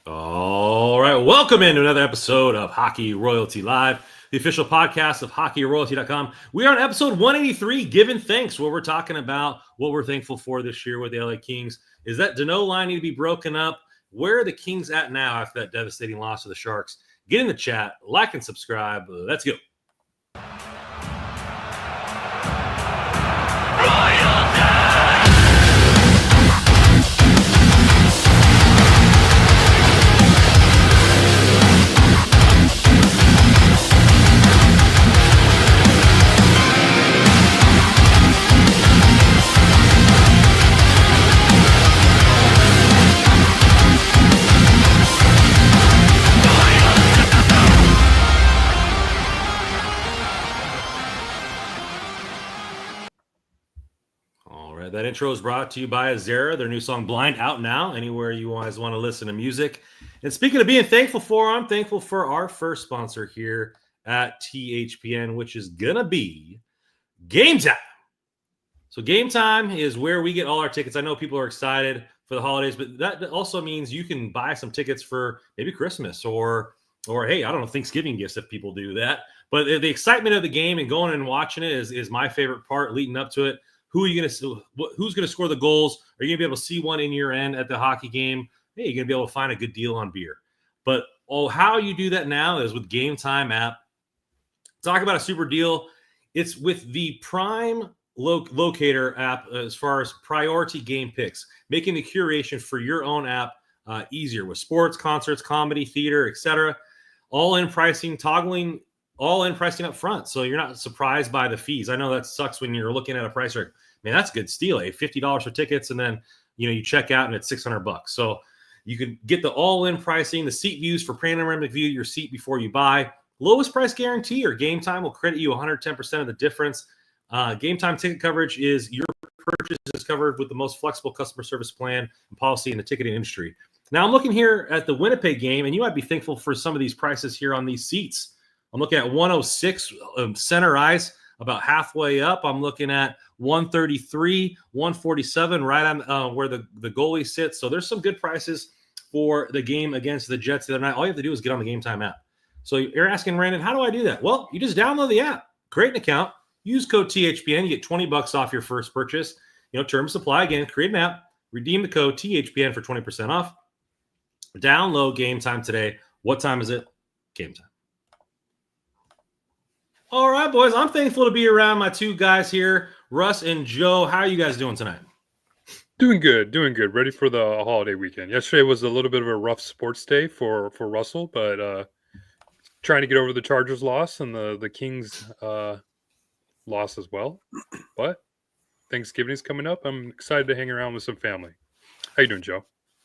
All right, welcome into another episode of Hockey Royalty Live, the official podcast of hockeyroyalty.com. We are on episode 183, Giving Thanks, where we're talking about what we're thankful for this year with the LA Kings. Is that Danault line need to be broken up? Where are the Kings at now after that devastating loss to the Sharks? Get in the chat, like and subscribe. Let's go. That intro is brought to you by Ezera. Their new song Blind out now, anywhere you guys want to listen to music. And speaking of being thankful for, I'm thankful for our first sponsor here at THPN, which is going to be Game Time. So Game Time is where we get all our tickets. I know people are excited for the holidays, but that also means you can buy some tickets for maybe Christmas or hey, I don't know, Thanksgiving gifts if people do that. But the excitement of the game and going and watching it is my favorite part leading up to it. Who's going to score the goals? Are you going to be able to see one in your end at the hockey game? Hey, you're going to be able to find a good deal on beer. But how you do that now is with Game Time app. Talk about a super deal. It's with the Prime Locator app as far as priority game picks, making the curation for your own app easier with sports, concerts, comedy, theater, etc. All-in pricing, toggling all-in pricing up front, so you're not surprised by the fees. I know that sucks when you're looking at a price like, man, that's a good steal, $50 for tickets, and then you check out and it's $600. So you can get the all-in pricing, the seat views for panoramic view your seat before you buy, lowest price guarantee, or Game Time will credit you 110% of the difference. Game Time ticket coverage is your purchase is covered with the most flexible customer service plan and policy in the ticketing industry. Now I'm looking here at the Winnipeg game, and you might be thankful for some of these prices here on these seats. I'm looking at 106 center ice, about halfway up. I'm looking at 133, 147, right on where the goalie sits. So there's some good prices for the game against the Jets the other night. All you have to do is get on the Game Time app. So you're asking, Brandon, how do I do that? Well, you just download the app, create an account, use code THPN, you get $20 off your first purchase. Term supply, again, create an app, redeem the code THPN for 20% off. Download Game Time today. What time is it? Game Time. All right, boys. I'm thankful to be around my two guys here, Russ and Joe. How are you guys doing tonight? Doing good. Ready for the holiday weekend. Yesterday was a little bit of a rough sports day for Russell, but trying to get over the Chargers loss and the Kings loss as well. But Thanksgiving is coming up. I'm excited to hang around with some family. How you doing, Joe?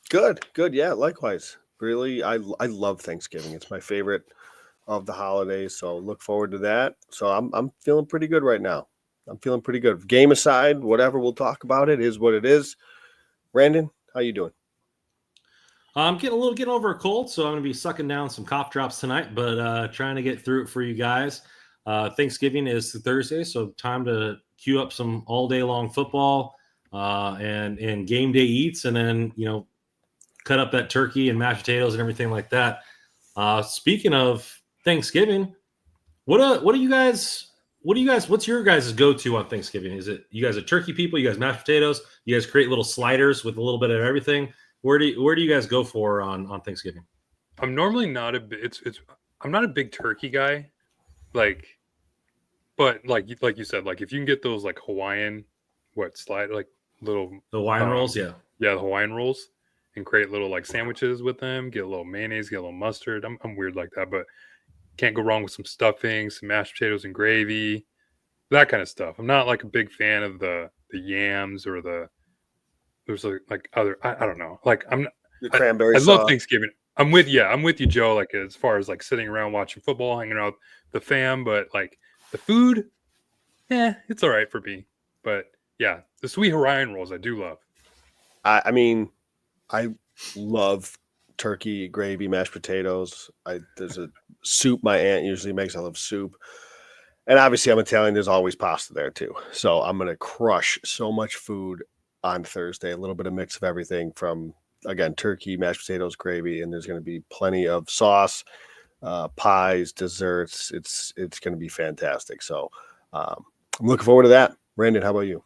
Good. Yeah, likewise. Really, I love Thanksgiving. It's my favorite of the holidays, so look forward to that. So I'm feeling pretty good right now. I'm feeling pretty good. Game aside, whatever we'll talk about, it is what it is. Brandon, how you doing? I'm getting over a cold, so I'm going to be sucking down some cough drops tonight, but trying to get through it for you guys. Thanksgiving is Thursday, so time to queue up some all day long football and game day eats, and then cut up that turkey and mashed potatoes and everything like that. Speaking of Thanksgiving, what's your guys' go-to on Thanksgiving? Is it you guys are turkey people? You guys mashed potatoes? You guys create little sliders with a little bit of everything? Where do you guys go for on Thanksgiving? I'm normally not I'm not a big turkey guy, but like you said, if you can get those Hawaiian the Hawaiian rolls, yeah, the Hawaiian rolls, and create little sandwiches with them, get a little mayonnaise, get a little mustard. I'm weird like that, but can't go wrong with some stuffing, some mashed potatoes and gravy, that kind of stuff. I'm not a big fan of the yams or there's other, I don't know. The cranberry sauce. Love Thanksgiving. I'm with you, Joe, as far as sitting around watching football, hanging out with the fam, but the food, it's all right for me. But yeah, the sweet Hawaiian rolls I do love. I mean, I love turkey, gravy, mashed potatoes. There's a soup my aunt usually makes. I love soup. And obviously I'm Italian. There's always pasta there too. So I'm going to crush so much food on Thursday, a little bit of mix of everything from again, turkey, mashed potatoes, gravy, and there's going to be plenty of sauce, pies, desserts. It's going to be fantastic. So I'm looking forward to that. Brandon, how about you?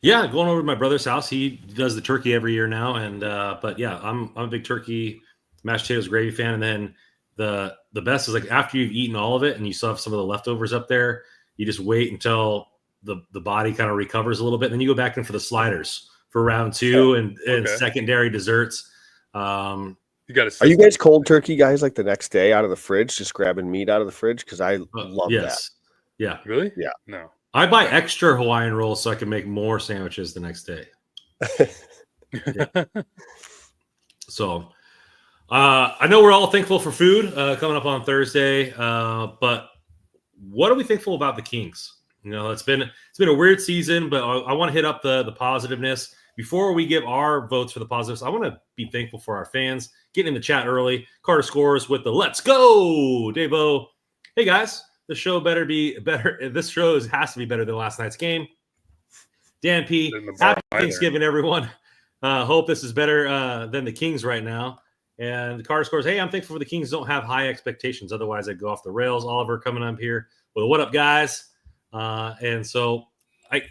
Yeah, going over to my brother's house. He does the turkey every year now, and but yeah, I'm a big turkey, mashed potatoes, gravy fan. And then the best is like after you've eaten all of it and you still have some of the leftovers up there, you just wait until the body kind of recovers a little bit, and then you go back in for the sliders for round 2 and secondary desserts. You got Are you guys cold turkey guys like the next day out of the fridge, just grabbing meat out of the fridge? Because I love that. Yeah. Really? Yeah. No. I buy extra Hawaiian rolls so I can make more sandwiches the next day. So I know we're all thankful for food coming up on Thursday, but what are we thankful about the Kings? You know, it's been a weird season, but I want to hit up the positiveness. Before we give our votes for the positives, I want to be thankful for our fans getting in the chat early. Carter Scores with the "Let's Go," Davo. Hey guys, the show better be better. This show has to be better than last night's game. Dan P, happy Thanksgiving, everyone. Hope this is better than the Kings right now. And Carter Scores, hey, I'm thankful for the Kings don't have high expectations. Otherwise, I'd go off the rails. Oliver coming up here with what up, guys? And so I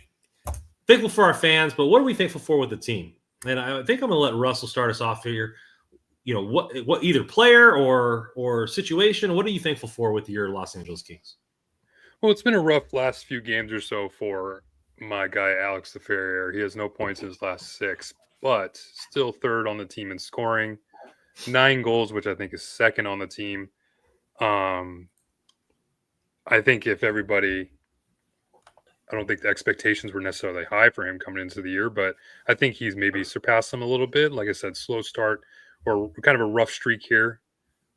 thankful for our fans, but what are we thankful for with the team? And I think I'm going to let Russell start us off here. You know, what either player or situation, what are you thankful for with your Los Angeles Kings? Well, it's been a rough last few games or so for my guy, Alex DeFerrier. He has no points in his last 6, but still third on the team in scoring. 9 goals, which I think is second on the team. I think I don't think the expectations were necessarily high for him coming into the year, but I think he's maybe surpassed them a little bit. Like I said, slow start or kind of a rough streak here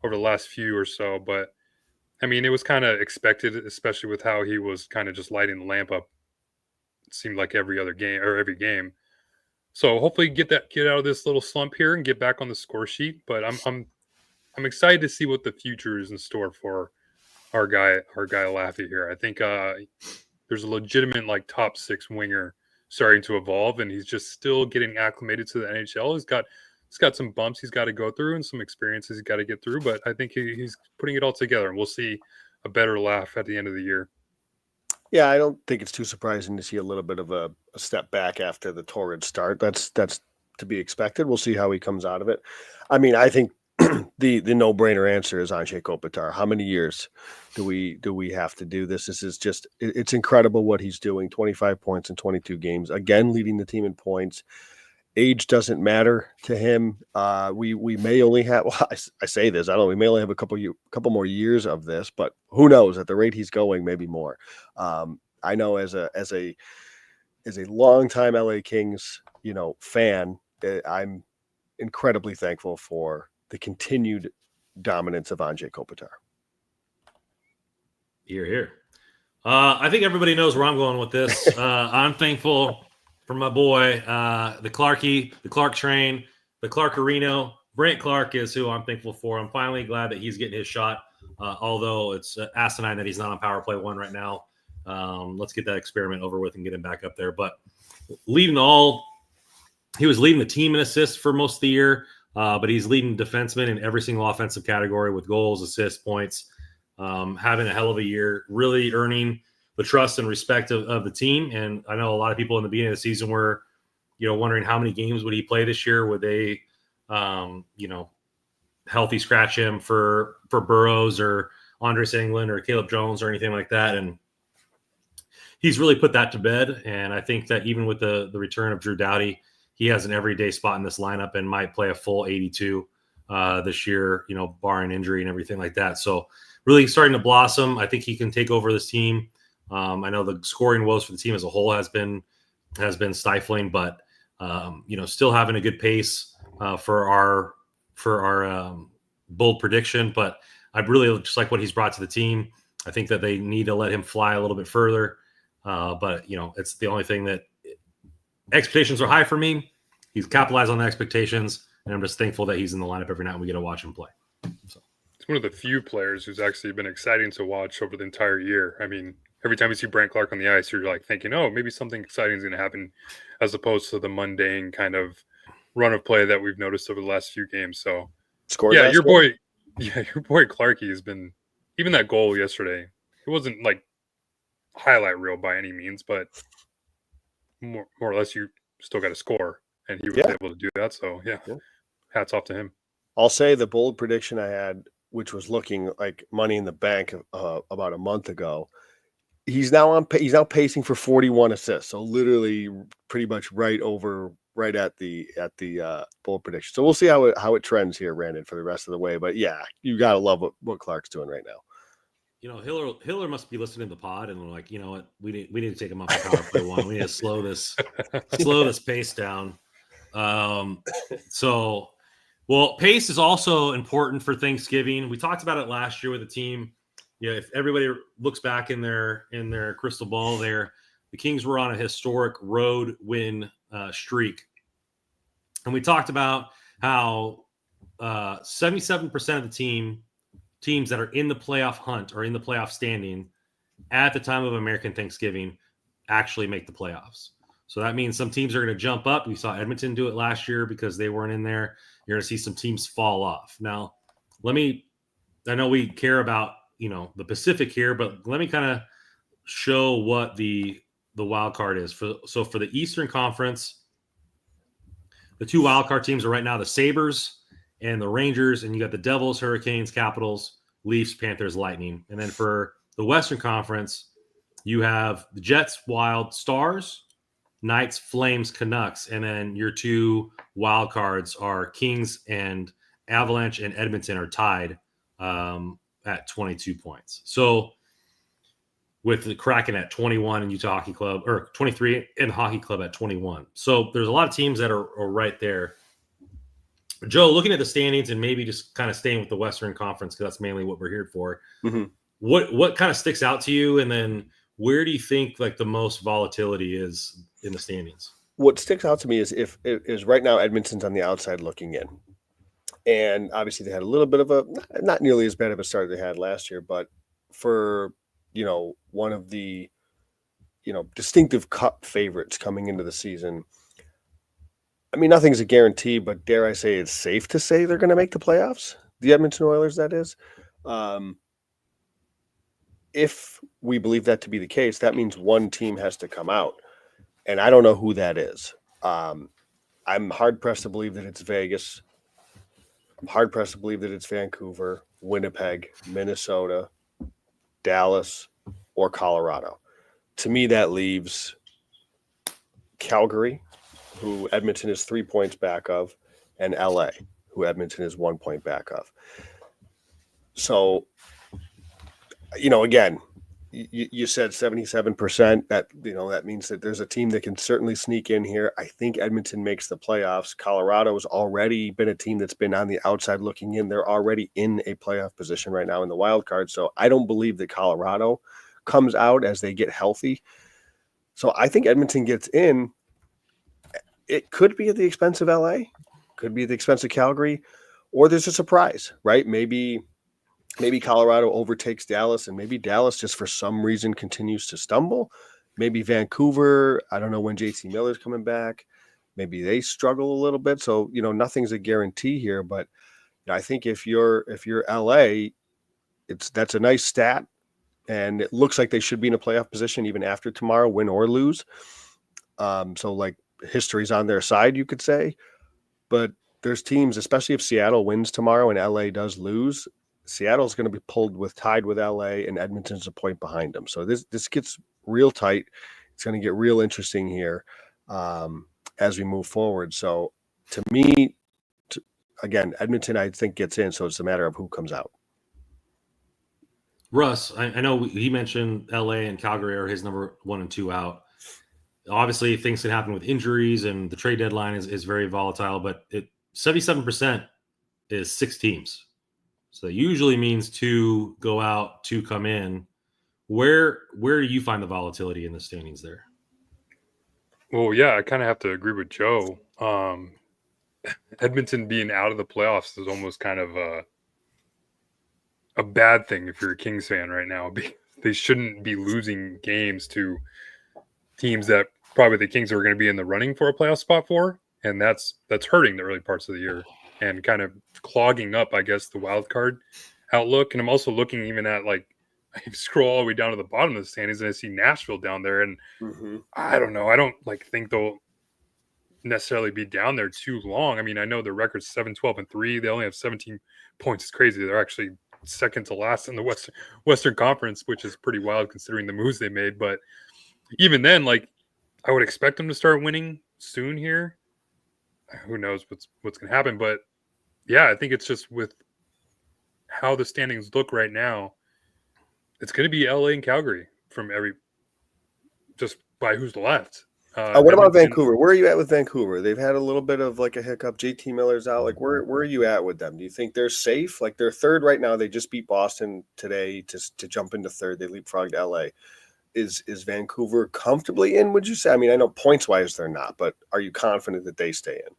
over the last few or so. But I mean, it was kind of expected, especially with how he was kind of just lighting the lamp up. It seemed like every game. So hopefully get out of this little slump here and get back on the score sheet. But I'm excited to see what the future is in store for our guy Laffy here. I think there's a legitimate like top 6 winger starting to evolve, and he's just still getting acclimated to the NHL. He's got some bumps he's got to go through and some experiences he's got to get through, but I think he's putting it all together, and we'll see a better Laff at the end of the year. Yeah, I don't think it's too surprising to see a little bit of a step back after the torrid start. That's to be expected. We'll see how he comes out of it. I mean, I think the no-brainer answer is Anze Kopitar. How many years do we have to do this? This is just it's incredible what he's doing. 25 points in 22 games. Again, leading the team in points. Age doesn't matter to him. We may only have. Well, I say this. I don't know. We may only have a couple more years of this, but who knows? At the rate he's going, maybe more. I know as a longtime LA Kings fan, I'm incredibly thankful for the continued dominance of Anze Kopitar. Here. I think everybody knows where I'm going with this. I'm thankful for my boy, the Clark train, the Clarkerino. Brant Clark is who I'm thankful for. I'm finally glad that he's getting his shot, although it's asinine that he's not on power play 1 right now. Let's get that experiment over with and get him back up there. But he was leading the team in assists for most of the year, but he's leading defensemen in every single offensive category with goals, assists, points, having a hell of a year, really earning the trust and respect of the team. And I know a lot of people in the beginning of the season were, wondering how many games would he play this year? Would they, healthy scratch him for Burrows or Andres Englund or Caleb Jones or anything like that? And he's really put that to bed. And I think that even with the return of Drew Doughty, he has an everyday spot in this lineup and might play a full 82 this year, barring injury and everything like that. So really starting to blossom. I think he can take over this team. I know the scoring woes for the team as a whole has been stifling, but still having a good pace for our bold prediction. But I really just like what he's brought to the team. I think that they need to let him fly a little bit further. But it's the only thing that expectations are high for me. He's capitalized on the expectations, and I'm just thankful that he's in the lineup every night and we get to watch him play. So it's one of the few players who's actually been exciting to watch over the entire year. I mean, every time you see Brant Clark on the ice, you're like thinking, oh, maybe something exciting is going to happen, as opposed to the mundane kind of run of play that we've noticed over the last few games. So Scored yeah, last your game? boy Clarkey has been, even that goal yesterday, it wasn't like highlight reel by any means, but more or less you still got to score, and he was Yeah. able to do that. So yeah, Yeah. hats off to him. I'll say the bold prediction I had, which was looking like money in the bank about a month ago. He's now pacing for 41 assists, so literally pretty much right at the bold prediction. So we'll see how it trends here, Brandon, for the rest of the way. But yeah, you gotta love what Clark's doing right now. You know, Hiller must be listening to the pod and like, you know what, we need to take him off the power play one. We need to slow this pace down. So, well, pace is also important for Thanksgiving. We talked about it last year with the team. You know, if everybody looks back in their crystal ball, the Kings were on a historic road win streak, and we talked about how 77% of the teams that are in the playoff hunt or in the playoff standing at the time of American Thanksgiving actually make the playoffs. So that means some teams are going to jump up. We saw Edmonton do it last year because they weren't in there. You're going to see some teams fall off. Now, I know we care about, you know, the Pacific here, but let me kind of show what the wild card is. So for the Eastern Conference, the two wild card teams are right now the Sabres and the Rangers, and you got the Devils, Hurricanes, Capitals, Leafs, Panthers, Lightning. And then for the Western Conference, you have the Jets, Wild, Stars, Knights, Flames, Canucks, and then your two wild cards are Kings and Avalanche, and Edmonton are tied at 22 points. So with the Kraken at 21 and Utah Hockey Club, or 23 and Hockey Club at 21. So there's a lot of teams that are right there. Joe, looking at the standings and maybe just kind of staying with the Western Conference, because that's mainly what we're here for. Mm-hmm. What kind of sticks out to you? And then where do you think like the most volatility is in the standings? What sticks out to me is right now Edmonton's on the outside looking in. And obviously they had a little bit of not nearly as bad of a start they had last year, but for, you know, one of the, you know, distinctive cup favorites coming into the season. I mean, nothing's a guarantee, but dare I say it's safe to say they're going to make the playoffs. The Edmonton Oilers, that is. If we believe that to be the case, that means one team has to come out. And I don't know who that is. I'm hard-pressed to believe that it's Vegas. I'm hard-pressed to believe that it's Vancouver, Winnipeg, Minnesota, Dallas, or Colorado. To me, that leaves Calgary, who Edmonton is 3 points back of, and LA, who Edmonton is 1 point back of. So, you know, again, you said 77%. That, you know, that means that there's a team that can certainly sneak in here. I think Edmonton makes the playoffs. Colorado has already been a team that's been on the outside looking in. They're already in a playoff position right now in the wild card. So I don't believe that Colorado comes out as they get healthy. So I think Edmonton gets in. It could be at the expense of LA, could be at the expense of Calgary, or there's a surprise, right? Maybe Colorado overtakes Dallas, and maybe Dallas just for some reason continues to stumble. Maybe Vancouver, I don't know when JT Miller's coming back. Maybe they struggle a little bit. So, you know, nothing's a guarantee here, but I think if you're LA, that's a nice stat, and it looks like they should be in a playoff position even after tomorrow, win or lose. So like history's on their side, you could say, but there's teams, especially if Seattle wins tomorrow and LA does lose, Seattle's going to be tied with LA, and Edmonton's a point behind them. So this gets real tight. It's going to get real interesting here as we move forward. So to me, again, Edmonton, I think, gets in. So it's a matter of who comes out. Russ, I know he mentioned LA and Calgary are his number 1 and 2 out. Obviously, things can happen with injuries, and the trade deadline is very volatile, but 77% is 6 teams. So that usually means 2 go out, 2 come in. Where do you find the volatility in the standings there? Well, yeah, I kind of have to agree with Joe. Edmonton being out of the playoffs is almost kind of a bad thing if you're a Kings fan right now. They shouldn't be losing games to teams that probably the Kings are going to be in the running for a playoff spot for. and that's hurting the early parts of the year and kind of clogging up, I guess, the wild card outlook. And I'm also looking even at like I scroll all the way down to the bottom of the standings and I see Nashville down there, and I don't know. I don't like think they'll necessarily be down there too long. I mean, I know their record's 7-12-3. They only have 17 points. It's crazy. They're actually second to last in the Western Conference, which is pretty wild considering the moves they made. But even then, like I would expect them to start winning soon here. Who knows what's going to happen? But yeah, I think it's just with how the standings look right now, it's going to be LA and Calgary from just by who's left. What about Vancouver? Where are you at with Vancouver? They've had a little bit of like a hiccup. JT Miller's out. Like, where are you at with them? Do you think they're safe? Like, they're third right now. They just beat Boston today to jump into third. They leapfrogged LA. Is Vancouver comfortably in, would you say? I mean, I know points wise they're not, but are you confident that they stay in?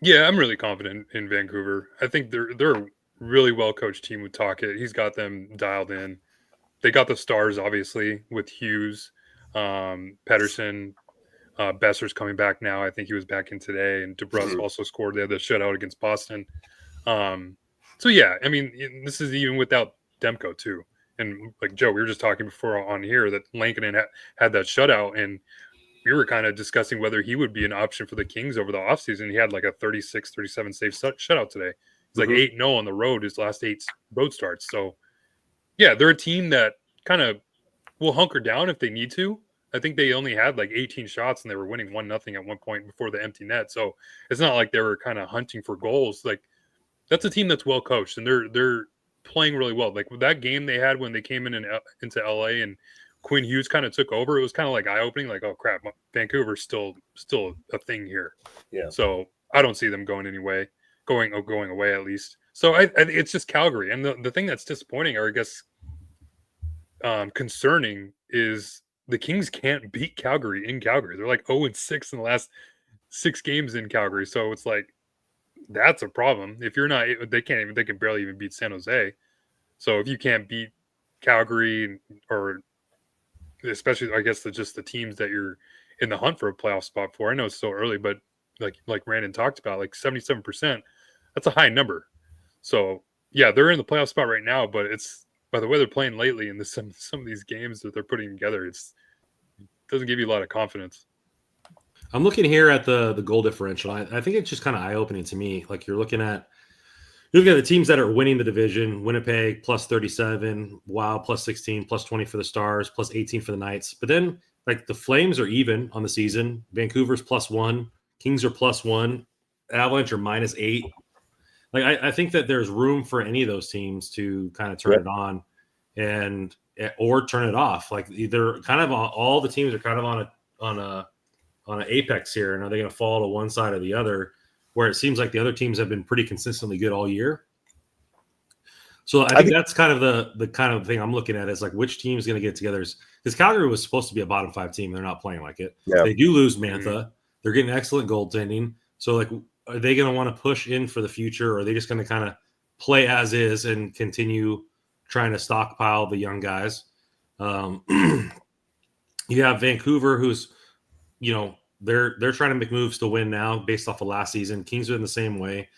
Yeah, I'm really confident in Vancouver. I think they're a really well coached team with Tocchet. He's got them dialed in. They got the stars obviously with Hughes, Pedersen. Besser's coming back now. I think he was back in today, and DeBrus also scored. They had the shutout against Boston. So yeah, I mean, this is even without Demko too. And like Joe, we were just talking before on here that Lankinen had that shutout, and we were kind of discussing whether he would be an option for the Kings over the offseason. He had like a 36, 37 save shutout today. He's like 8-0 on the road, his last 8 road starts. So yeah, they're a team that kind of will hunker down if they need to. I think they only had like 18 shots and they were winning 1-0 at one point before the empty net. So it's not like they were kind of hunting for goals. Like that's a team that's well coached and they're playing really well. Like with that game they had when they came into LA and Quinn Hughes kind of took over, it was kind of like eye-opening, like, oh crap, Vancouver's still a thing here. Yeah. So I don't see them going away at least. So I it's just Calgary. And the thing that's disappointing, or I guess concerning, is the Kings can't beat Calgary in Calgary. They're like 0-6 in the last 6 games in Calgary. So it's like, that's a problem. If you're not, they can barely even beat San Jose. So if you can't beat Calgary, or especially, I guess, just the teams that you're in the hunt for a playoff spot for, I know it's still early, but like Brandon talked about, like 77%, that's a high number. So yeah, they're in the playoff spot right now, but it's, by the way they're playing lately in some of these games that they're putting together, it doesn't give you a lot of confidence. I'm looking here at the goal differential. I think it's just kind of eye-opening to me. Like you're looking at the teams that are winning the division. Winnipeg plus 37, Wild plus 16, plus 20 for the Stars, plus 18 for the Knights. But then like the Flames are even on the season. Vancouver's plus 1, Kings are plus 1, Avalanche are minus 8. Like I think that there's room for any of those teams to kind of turn it on or turn it off. Like they're kind of all the teams are kind of on an apex here, and are they going to fall to one side or the other? Where it seems like the other teams have been pretty consistently good all year. So I think that's kind of the kind of thing I'm looking at, is like which team's going to get together. Because Calgary was supposed to be a bottom 5 team, they're not playing like it. Yeah. They do lose Mantha. They're getting excellent goaltending. So like, are they going to want to push in for the future, or are they just going to kind of play as is and continue trying to stockpile the young guys? You have Vancouver, who's, they're trying to make moves to win now based off of last season. Kings are in the same way.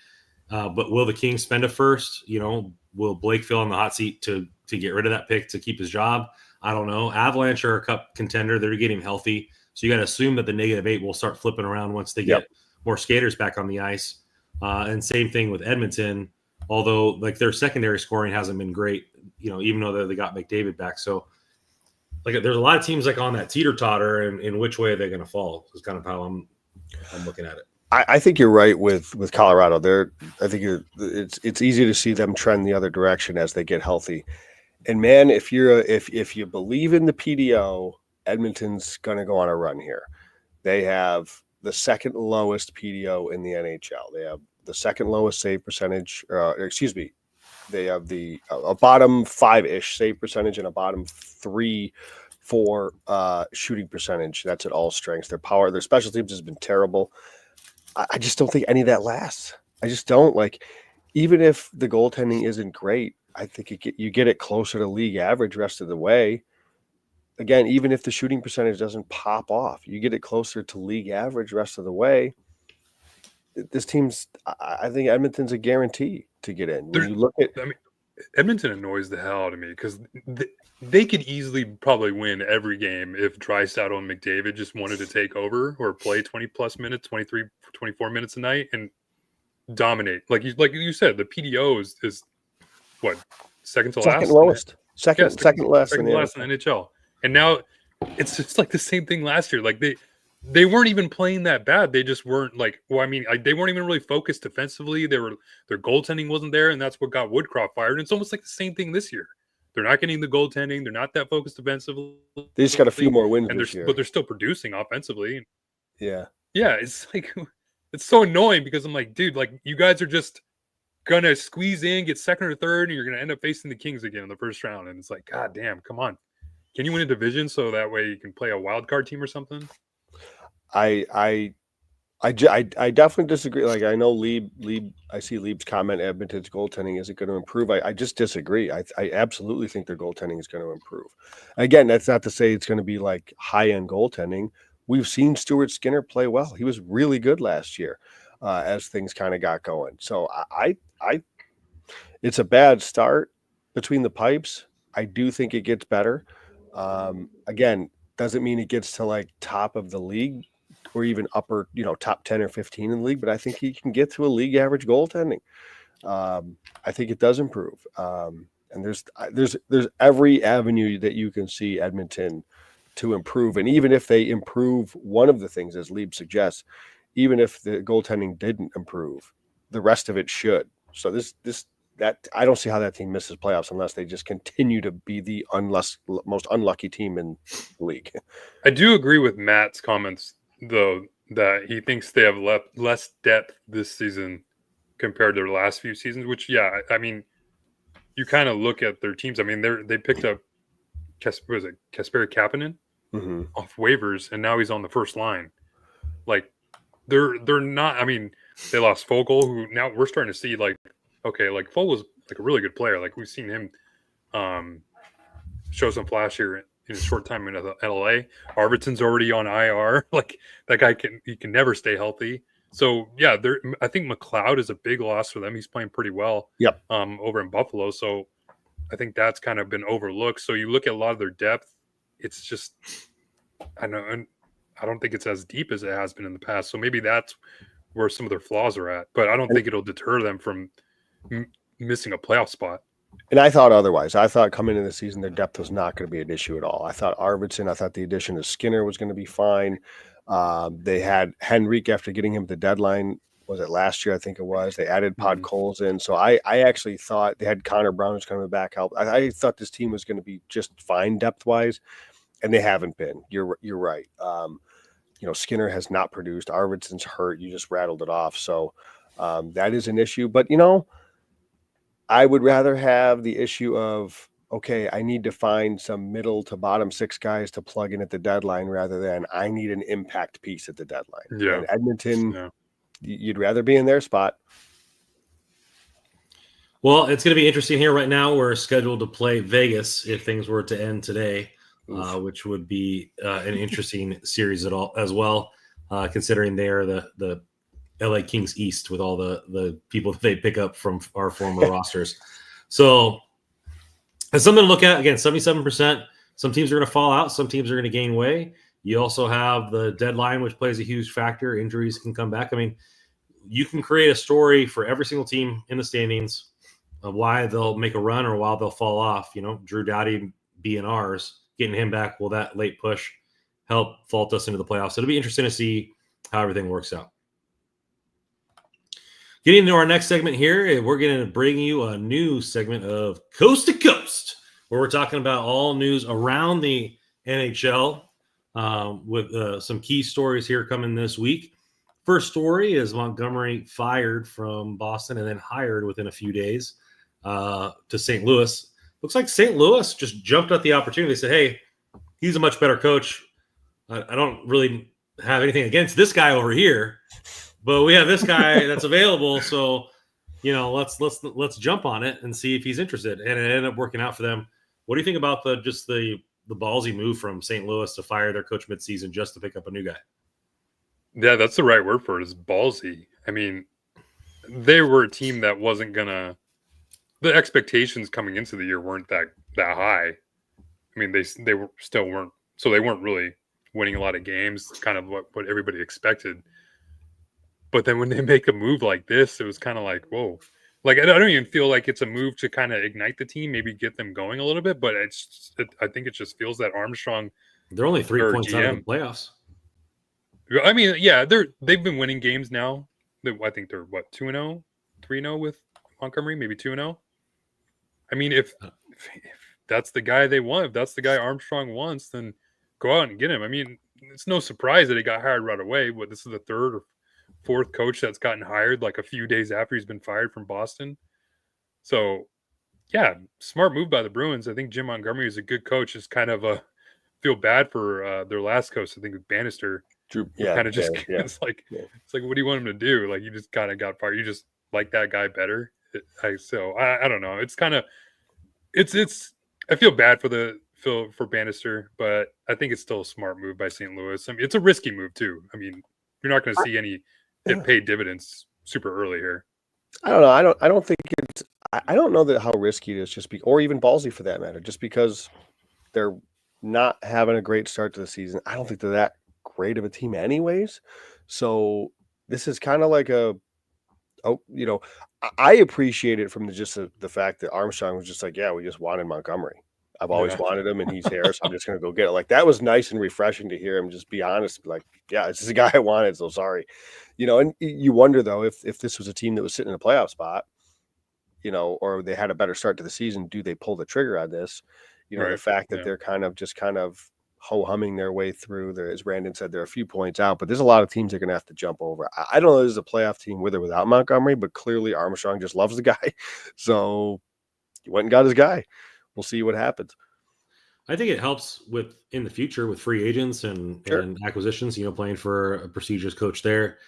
But will the Kings spend a first? Will Blake fill on the hot seat to get rid of that pick to keep his job? I don't know. Avalanche are a cup contender. They're getting healthy. So you got to assume that the -8 will start flipping around once they get more skaters back on the ice. And same thing with Edmonton, although like their secondary scoring hasn't been great, even though they got McDavid back. So like there's a lot of teams like on that teeter-totter, and in which way are they going to fall is kind of how I'm looking at it. I think you're right with Colorado. I think it's easy to see them trend the other direction as they get healthy. And man, if you believe in the PDO, Edmonton's going to go on a run here. They have the second lowest PDO in the NHL. They have the second lowest save percentage. They have a bottom 5-ish save percentage and a bottom 3-4 shooting percentage. That's at all strengths. Their special teams has been terrible. I just don't think any of that lasts. I just don't. Like, even if the goaltending isn't great, I think you get it closer to league average rest of the way. Again, even if the shooting percentage doesn't pop off, you get it closer to league average rest of the way. this team's. I think Edmonton's a guarantee to get in. When you look at, I mean, Edmonton annoys the hell out of me because they could easily probably win every game if Draisaitl and McDavid just wanted to take over or play 20 plus minutes, 23, 24 minutes a night and dominate. Like you said, the PDO is what, second to second last? lowest. Second last in the NHL. And now it's just like the same thing last year. Like they weren't even playing that bad. They just weren't like, well, I mean, they weren't even really focused defensively. Their goaltending wasn't there, and that's what got Woodcroft fired. And it's almost like the same thing this year. They're not getting the goaltending. They're not that focused defensively. They just got a few more wins this year. But they're still producing offensively. Yeah. Yeah, it's like it's so annoying because I'm like, dude, like you guys are just gonna squeeze in, get second or third, and you're gonna end up facing the Kings again in the first round. And it's like, god damn, come on. Can you win a division so that way you can play a wild card team or something? I definitely disagree. Like I know I see Lieb's comment Edmonton's goaltending isn't going to improve. I just disagree. I absolutely think their goaltending is going to improve. Again, that's not to say it's going to be like high end goaltending. We've seen Stuart Skinner play well. He was really good last year as things kind of got going. So I it's a bad start between the pipes. I do think it gets better. Again, doesn't mean it gets to like top of the league or even upper, top 10 or 15 in the league, but I think he can get to a league average goaltending. I think it does improve. And there's every avenue that you can see Edmonton to improve. And even if they improve one of the things, as Lieb suggests, even if the goaltending didn't improve, the rest of it should. So that I don't see how that team misses playoffs unless they just continue to be the most unlucky team in the league. I do agree with Matt's comments, though, that he thinks they have less depth this season compared to the last few seasons, which, yeah, I mean, you kind of look at their teams. I mean, they picked up Kasperi Kapanen off waivers, and now he's on the first line. Like, they're not – I mean, they lost Fogle, who now we're starting to see, like, okay, like Fogle's like a really good player. Like we've seen him show some flash here in a short time in LA. Arvidsson's already on IR. Like that guy can never stay healthy. So yeah, I think McLeod is a big loss for them. He's playing pretty well. Yep. Over in Buffalo. So I think that's kind of been overlooked. So you look at a lot of their depth. It's just I don't think it's as deep as it has been in the past. So maybe that's where some of their flaws are at. But I don't think it'll deter them from missing a playoff spot. And I thought otherwise. I thought coming into the season, their depth was not going to be an issue at all. I thought the addition of Skinner was going to be fine. They had Henrique after getting him at the deadline. Was it last year? I think it was. They added Podkolzin in. So I actually thought they had Connor Brown who's coming back help. I thought this team was going to be just fine depth-wise, and they haven't been. You're right. Skinner has not produced. Arvidsson's hurt. You just rattled it off. So that is an issue. But, I would rather have the issue of, okay, I need to find some middle to bottom six guys to plug in at the deadline rather than I need an impact piece at the deadline. Yeah. And Edmonton, you'd rather be in their spot. Well, it's going to be interesting here right now. We're scheduled to play Vegas if things were to end today, which would be an interesting series as well, considering they are the LA Kings East with all the people that they pick up from our former rosters. So it's something to look at. Again, 77%. Some teams are going to fall out. Some teams are going to gain weight. You also have the deadline, which plays a huge factor. Injuries can come back. I mean, you can create a story for every single team in the standings of why they'll make a run or why they'll fall off. Drew Doughty being ours, getting him back, will that late push help vault us into the playoffs? So it'll be interesting to see how everything works out. Getting into our next segment here, we're going to bring you a new segment of Coast to Coast, where we're talking about all news around the NHL with some key stories here coming this week. First story is Montgomery fired from Boston and then hired within a few days to St. Louis. Looks like St. Louis just jumped at the opportunity. They said, hey, he's a much better coach. I don't really have anything against this guy over here. But we have this guy that's available, so let's jump on it and see if he's interested. And it ended up working out for them. What do you think about the ballsy move from St. Louis to fire their coach midseason just to pick up a new guy? Yeah, that's the right word for it, is ballsy. I mean, they were a team that wasn't gonna. The expectations coming into the year weren't that high. I mean, they were still weren't. So they weren't really winning a lot of games. Kind of what everybody expected. But then when they make a move like this, it was kind of like, whoa. Like, I don't even feel like it's a move to kind of ignite the team, maybe get them going a little bit. But I think it just feels that Armstrong, They're only 3 points GM, out of the playoffs. I mean, yeah, they've been winning games now. I think they're what 2-0, 3-0 with Montgomery, maybe 2-0. I mean, if that's the guy they want, if that's the guy Armstrong wants, then go out and get him. I mean, it's no surprise that he got hired right away. But this is the third or fourth coach that's gotten hired like a few days after he's been fired from Boston. So, yeah, smart move by the Bruins. I think Jim Montgomery is a good coach. It's kind of feel bad for their last coach. I think with Bannister. Kind of just it's like what do you want him to do? Like, you just kind of got fired. You just like that guy better. I don't know. It's kind of it's I feel bad for Bannister, but I think it's still a smart move by St. Louis. I mean, it's a risky move too. I mean, you're not going to see any paid dividends super early here. I don't know. I don't think it's. I don't know that how risky it is, or even ballsy for that matter. Just because they're not having a great start to the season, I don't think they're that great of a team anyways. So this is kind of like I appreciate it from the fact that Armstrong was just like, yeah, we just wanted Montgomery. I've always wanted him and he's here, so I'm just going to go get it. Like, that was nice and refreshing to hear him just be honest. Like, yeah, this is a guy I wanted, so sorry. And you wonder though, if this was a team that was sitting in a playoff spot, or they had a better start to the season, do they pull the trigger on this? The fact that they're kind of ho-humming their way through there, as Brandon said, they're a few points out, but there's a lot of teams they're going to have to jump over. I don't know if this is a playoff team with or without Montgomery, but clearly Armstrong just loves the guy. So he went and got his guy. We'll see what happens. I think it helps in the future with free agents and acquisitions, playing for a prestigious coach there.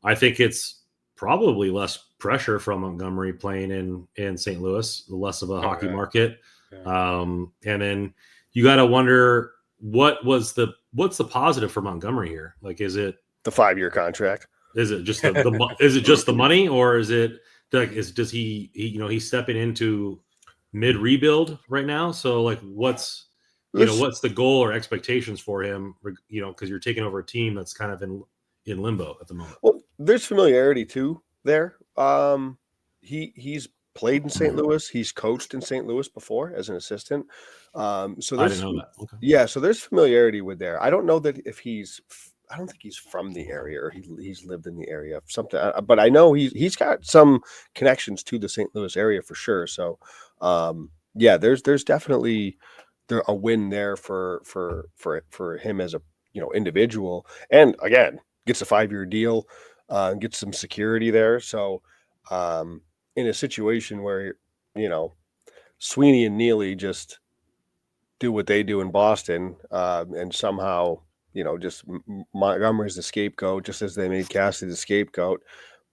I think it's probably less pressure from Montgomery playing in St. Louis, less of a hockey market. Yeah. And then you got to wonder, what's the positive for Montgomery here? Like, is it the 5-year contract? Is it just is it just the money, or is it like does he he's stepping into mid rebuild right now? So like, what's the goal or expectations for him? Because you're taking over a team that's kind of in limbo at the moment. Well, there's familiarity too there. He's played in St. Louis. He's coached in St. Louis before as an assistant. So I didn't know that. Okay. Yeah, so there's familiarity with there. I don't know that I don't think he's from the area, or he's lived in the area, something. But I know he's got some connections to the St. Louis area for sure. So, there's definitely a win there for him as a individual, and again gets a 5-year deal, gets some security there. So. In a situation where, Sweeney and Neely just do what they do in Boston, and somehow, just Montgomery's the scapegoat, just as they made Cassidy the scapegoat,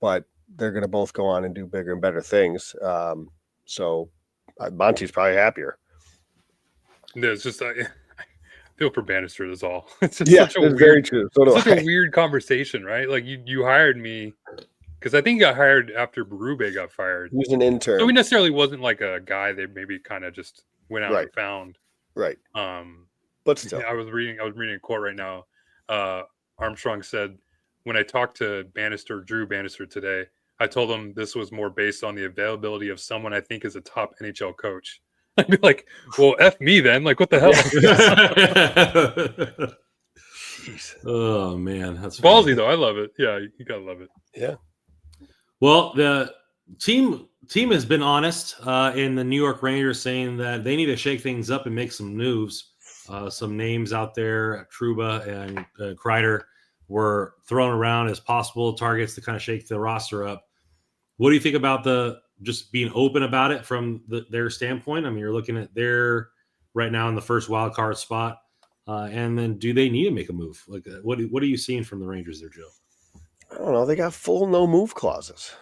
but they're going to both go on and do bigger and better things. So Monty's probably happier. No, it's just, I feel for Bannister, that's all. It's just such a very true. A weird conversation, right? Like, you hired me. Because I think he got hired after Berube got fired. He was an intern. So he necessarily wasn't like a guy they maybe kind of just went out and found. Right. But still. I was reading a quote right now. Armstrong said, when I talked to Drew Bannister today, I told him this was more based on the availability of someone I think is a top NHL coach. I'd be like, well, F me then. Like, what the hell? Oh, man. That's ballsy, funny. though. I love it. Yeah, you got to love it. Yeah. Well, the team has been honest in the New York Rangers, saying that they need to shake things up and make some moves. Some names out there, Trouba and Kreider, were thrown around as possible targets to kind of shake the roster up. What do you think about just being open about it from their standpoint? I mean, you're looking at their right now in the first wild card spot, and then do they need to make a move? Like, what are you seeing from the Rangers there, Joe? I don't know. They got full no move clauses,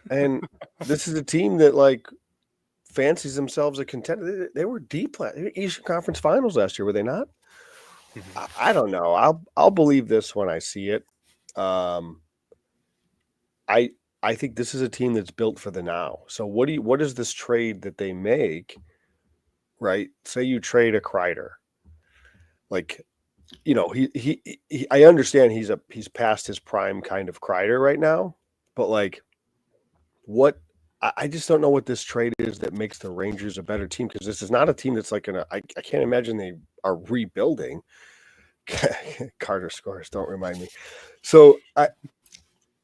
and this is a team that fancies themselves a contender. They were deep Eastern Conference Finals last year, were they not? I don't know. I'll believe this when I see it. I think this is a team that's built for the now. So what is this trade that they make, right? Say you trade a Kreider. Like, I understand he's past his prime kind of Kreider right now, but like what I just don't know what this trade is that makes the Rangers a better team, because this is not a team that's like I can't imagine they are rebuilding. Carter scores, don't remind me. So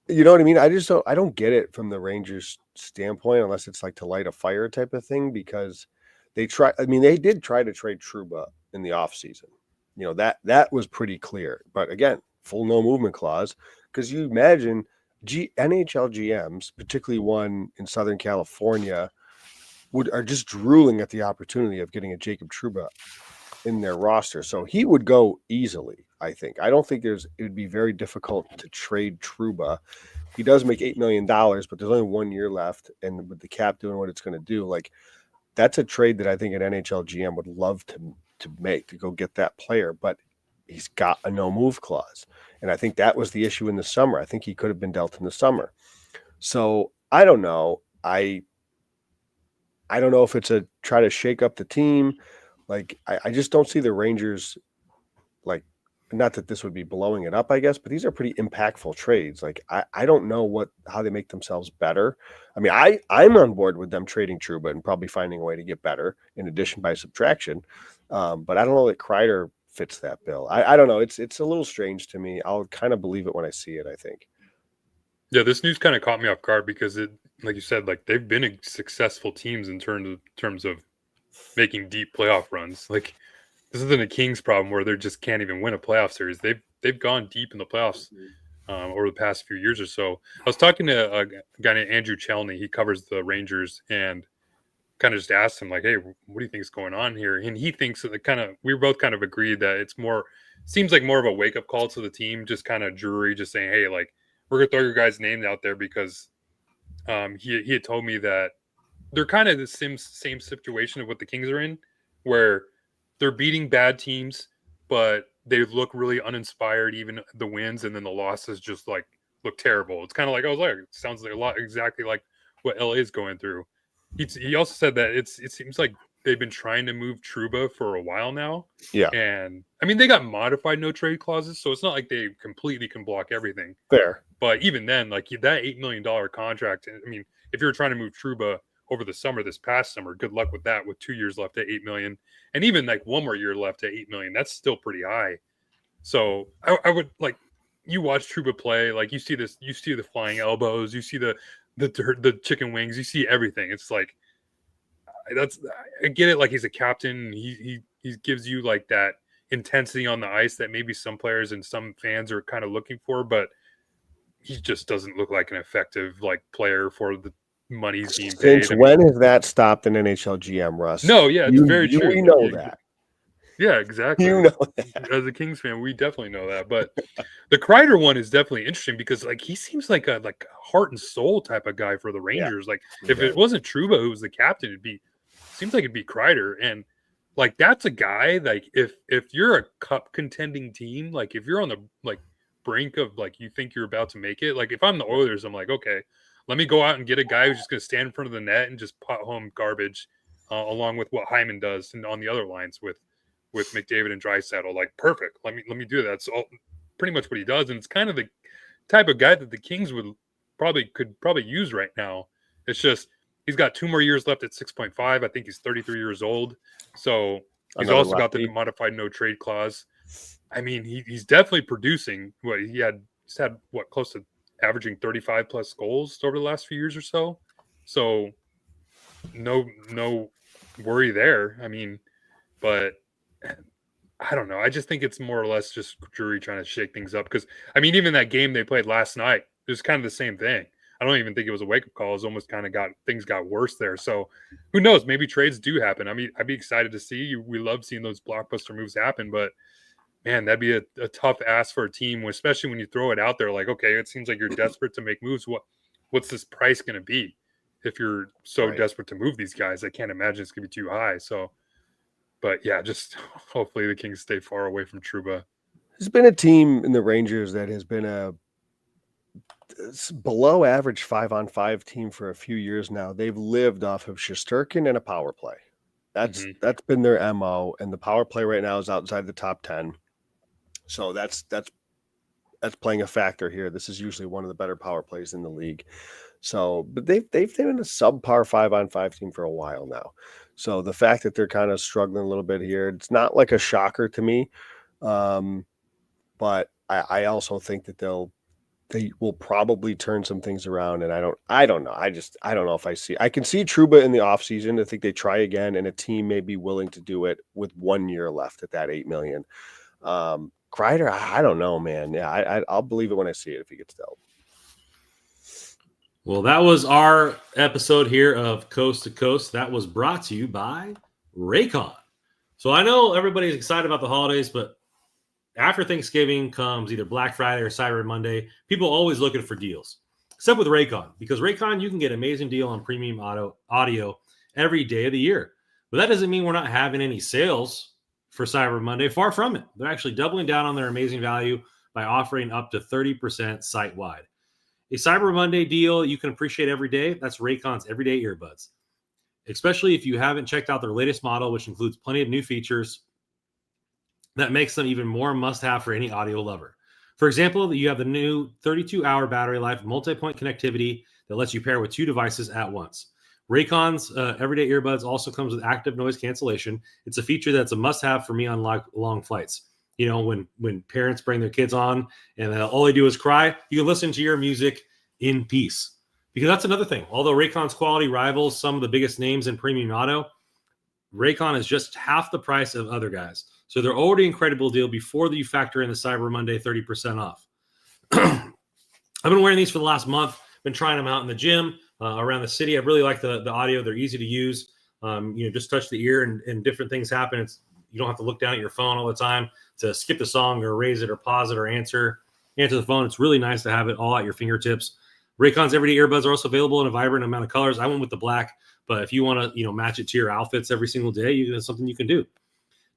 you know what I mean? I don't get it from the Rangers standpoint, unless it's like to light a fire type of thing, because they did try to trade Trouba in the offseason. That was pretty clear. But again, full no movement clause, because you imagine NHL GMs, particularly one in Southern California, are just drooling at the opportunity of getting a Jacob Trouba in their roster. So he would go easily, I think. I don't think it would be very difficult to trade Trouba. He does make $8 million, but there's only 1 year left. And with the cap doing what it's going to do, like, that's a trade that I think an NHL GM would love to make, to go get that player. But he's got a no move clause. And I think that was the issue in the summer. I think he could have been dealt in the summer. So I don't know. I don't know if it's a try to shake up the team. Like, I just don't see the Rangers, like, not that this would be blowing it up, I guess, but these are pretty impactful trades. Like, I don't know how they make themselves better. I mean, I'm on board with them trading Trouba and probably finding a way to get better in addition by subtraction. But I don't know that Kreider fits that bill. I don't know. It's a little strange to me. I'll kind of believe it when I see it, I think. Yeah, this news kind of caught me off guard because it, like you said, like they've been successful teams in terms of making deep playoff runs. Like, this isn't a Kings problem where they just can't even win a playoff series. They've gone deep in the playoffs over the past few years or so. I was talking to a guy named Andrew Chelney. He covers the Rangers, and kind of just asked him, like, hey, what do you think is going on here? And he thinks that we both kind of agreed that it's seems like more of a wake up call to the team, just kind of jury, just saying, hey, like, we're gonna throw your guys' names out there because he had told me that they're kind of the same situation of what the Kings are in, where they're beating bad teams, but they look really uninspired, even the wins, and then the losses just like look terrible. It's kind of like, I was like, it sounds like a lot exactly like what LA is going through. He also said that it seems like they've been trying to move Trouba for a while now. Yeah. And I mean, they got modified no trade clauses, so it's not like they completely can block everything. Fair. But even then, like that $8 million contract, I mean, if you're trying to move Trouba over the summer, this past summer, good luck with that, with 2 years left at $8 million. And even like 1 more year left at $8 million, that's still pretty high. So I would, like, you watch Trouba play, like you see the flying elbows, you see the chicken wings, you see everything. It's like, I get it. Like, he's a captain. He gives you like that intensity on the ice that maybe some players and some fans are kind of looking for, but he just doesn't look like an effective like player for the money he's being paid. Since when has that stopped an NHL GM, Russ? No, yeah, it's very true. We know that. Yeah, exactly. You know that. As a Kings fan, we definitely know that. But the Kreider one is definitely interesting because like he seems like a heart and soul type of guy for the Rangers. Yeah, like if it wasn't Trouba who was the captain, seems like it'd be Kreider. And like that's a guy, like if you're a cup contending team, like if you're on the like brink of like you think you're about to make it, like if I'm the Oilers, I'm like, okay, let me go out and get a guy who's just going to stand in front of the net and just pot home garbage, along with what Hyman does and on the other lines with McDavid and Draisaitl. Like, perfect. Let me do that. That's all, pretty much what he does, and it's kind of the type of guy that the Kings could probably use right now. It's just he's got 2 more years left at 6.5. I think he's 33 years old, so he's also got the modified no trade clause. I mean, he's definitely producing. He's had close to averaging 35 plus goals over the last few years or so. So no worry there. I mean, but I don't know. I just think it's more or less just Drury trying to shake things up. Because, I mean, even that game they played last night, it was kind of the same thing. I don't even think it was a wake-up call. It was almost kind of things got worse there. So who knows? Maybe trades do happen. I mean, I'd be excited to see. We love seeing those blockbuster moves happen. But, man, that'd be a tough ask for a team, especially when you throw it out there. Like, okay, it seems like you're desperate to make moves. What's this price going to be if you're so desperate to move these guys? I can't imagine it's going to be too high. So, but yeah, just hopefully the Kings stay far away from Trouba. There's been a team in the Rangers that has been below average 5-on-5 team for a few years now. They've lived off of Shesterkin and a power play. That's been their MO, and the power play right now is outside the top 10. So that's playing a factor here. This is usually one of the better power plays in the league. So, but they've been a subpar 5-on-5 team for a while now. So the fact that they're kind of struggling a little bit here, it's not like a shocker to me. But I also think that they will probably turn some things around, and I don't know. I don't know if I can see Trouba in the offseason. I think they try again, and a team may be willing to do it with 1 year left at that $8 million. Kreider, I don't know, man. Yeah, I'll believe it when I see it if he gets dealt. Well, that was our episode here of Coast to Coast. That was brought to you by Raycon. So I know everybody's excited about the holidays, but after Thanksgiving comes either Black Friday or Cyber Monday. People are always looking for deals, except with Raycon, because Raycon, you can get an amazing deal on premium audio every day of the year. But that doesn't mean we're not having any sales for Cyber Monday. Far from it. They're actually doubling down on their amazing value by offering up to 30% site-wide. A Cyber Monday deal you can appreciate every day. That's Raycon's everyday earbuds, especially if you haven't checked out their latest model, which includes plenty of new features that makes them even more must-have for any audio lover. For example, you have the new 32-hour battery life multi-point connectivity that lets you pair with 2 devices at once. Raycon's everyday earbuds also comes with active noise cancellation. It's a feature that's a must-have for me on long flights. You know, when parents bring their kids on and all they do is cry, you can listen to your music in peace. Because that's another thing. Although Raycon's quality rivals some of the biggest names in premium auto, Raycon is just half the price of other guys. So they're already an incredible deal before you factor in the Cyber Monday 30% off. I've been wearing these for the last month. Been trying them out in the gym, around the city. I really like the audio. They're easy to use. Just touch the ear and different things happen. You don't have to look down at your phone all the time to skip the song or erase it or pause it or answer the phone. It's really nice to have it all at your fingertips. Raycon's everyday earbuds are also available in a vibrant amount of colors. I went with the black, but if you want to, match it to your outfits every single day, that's something you can do.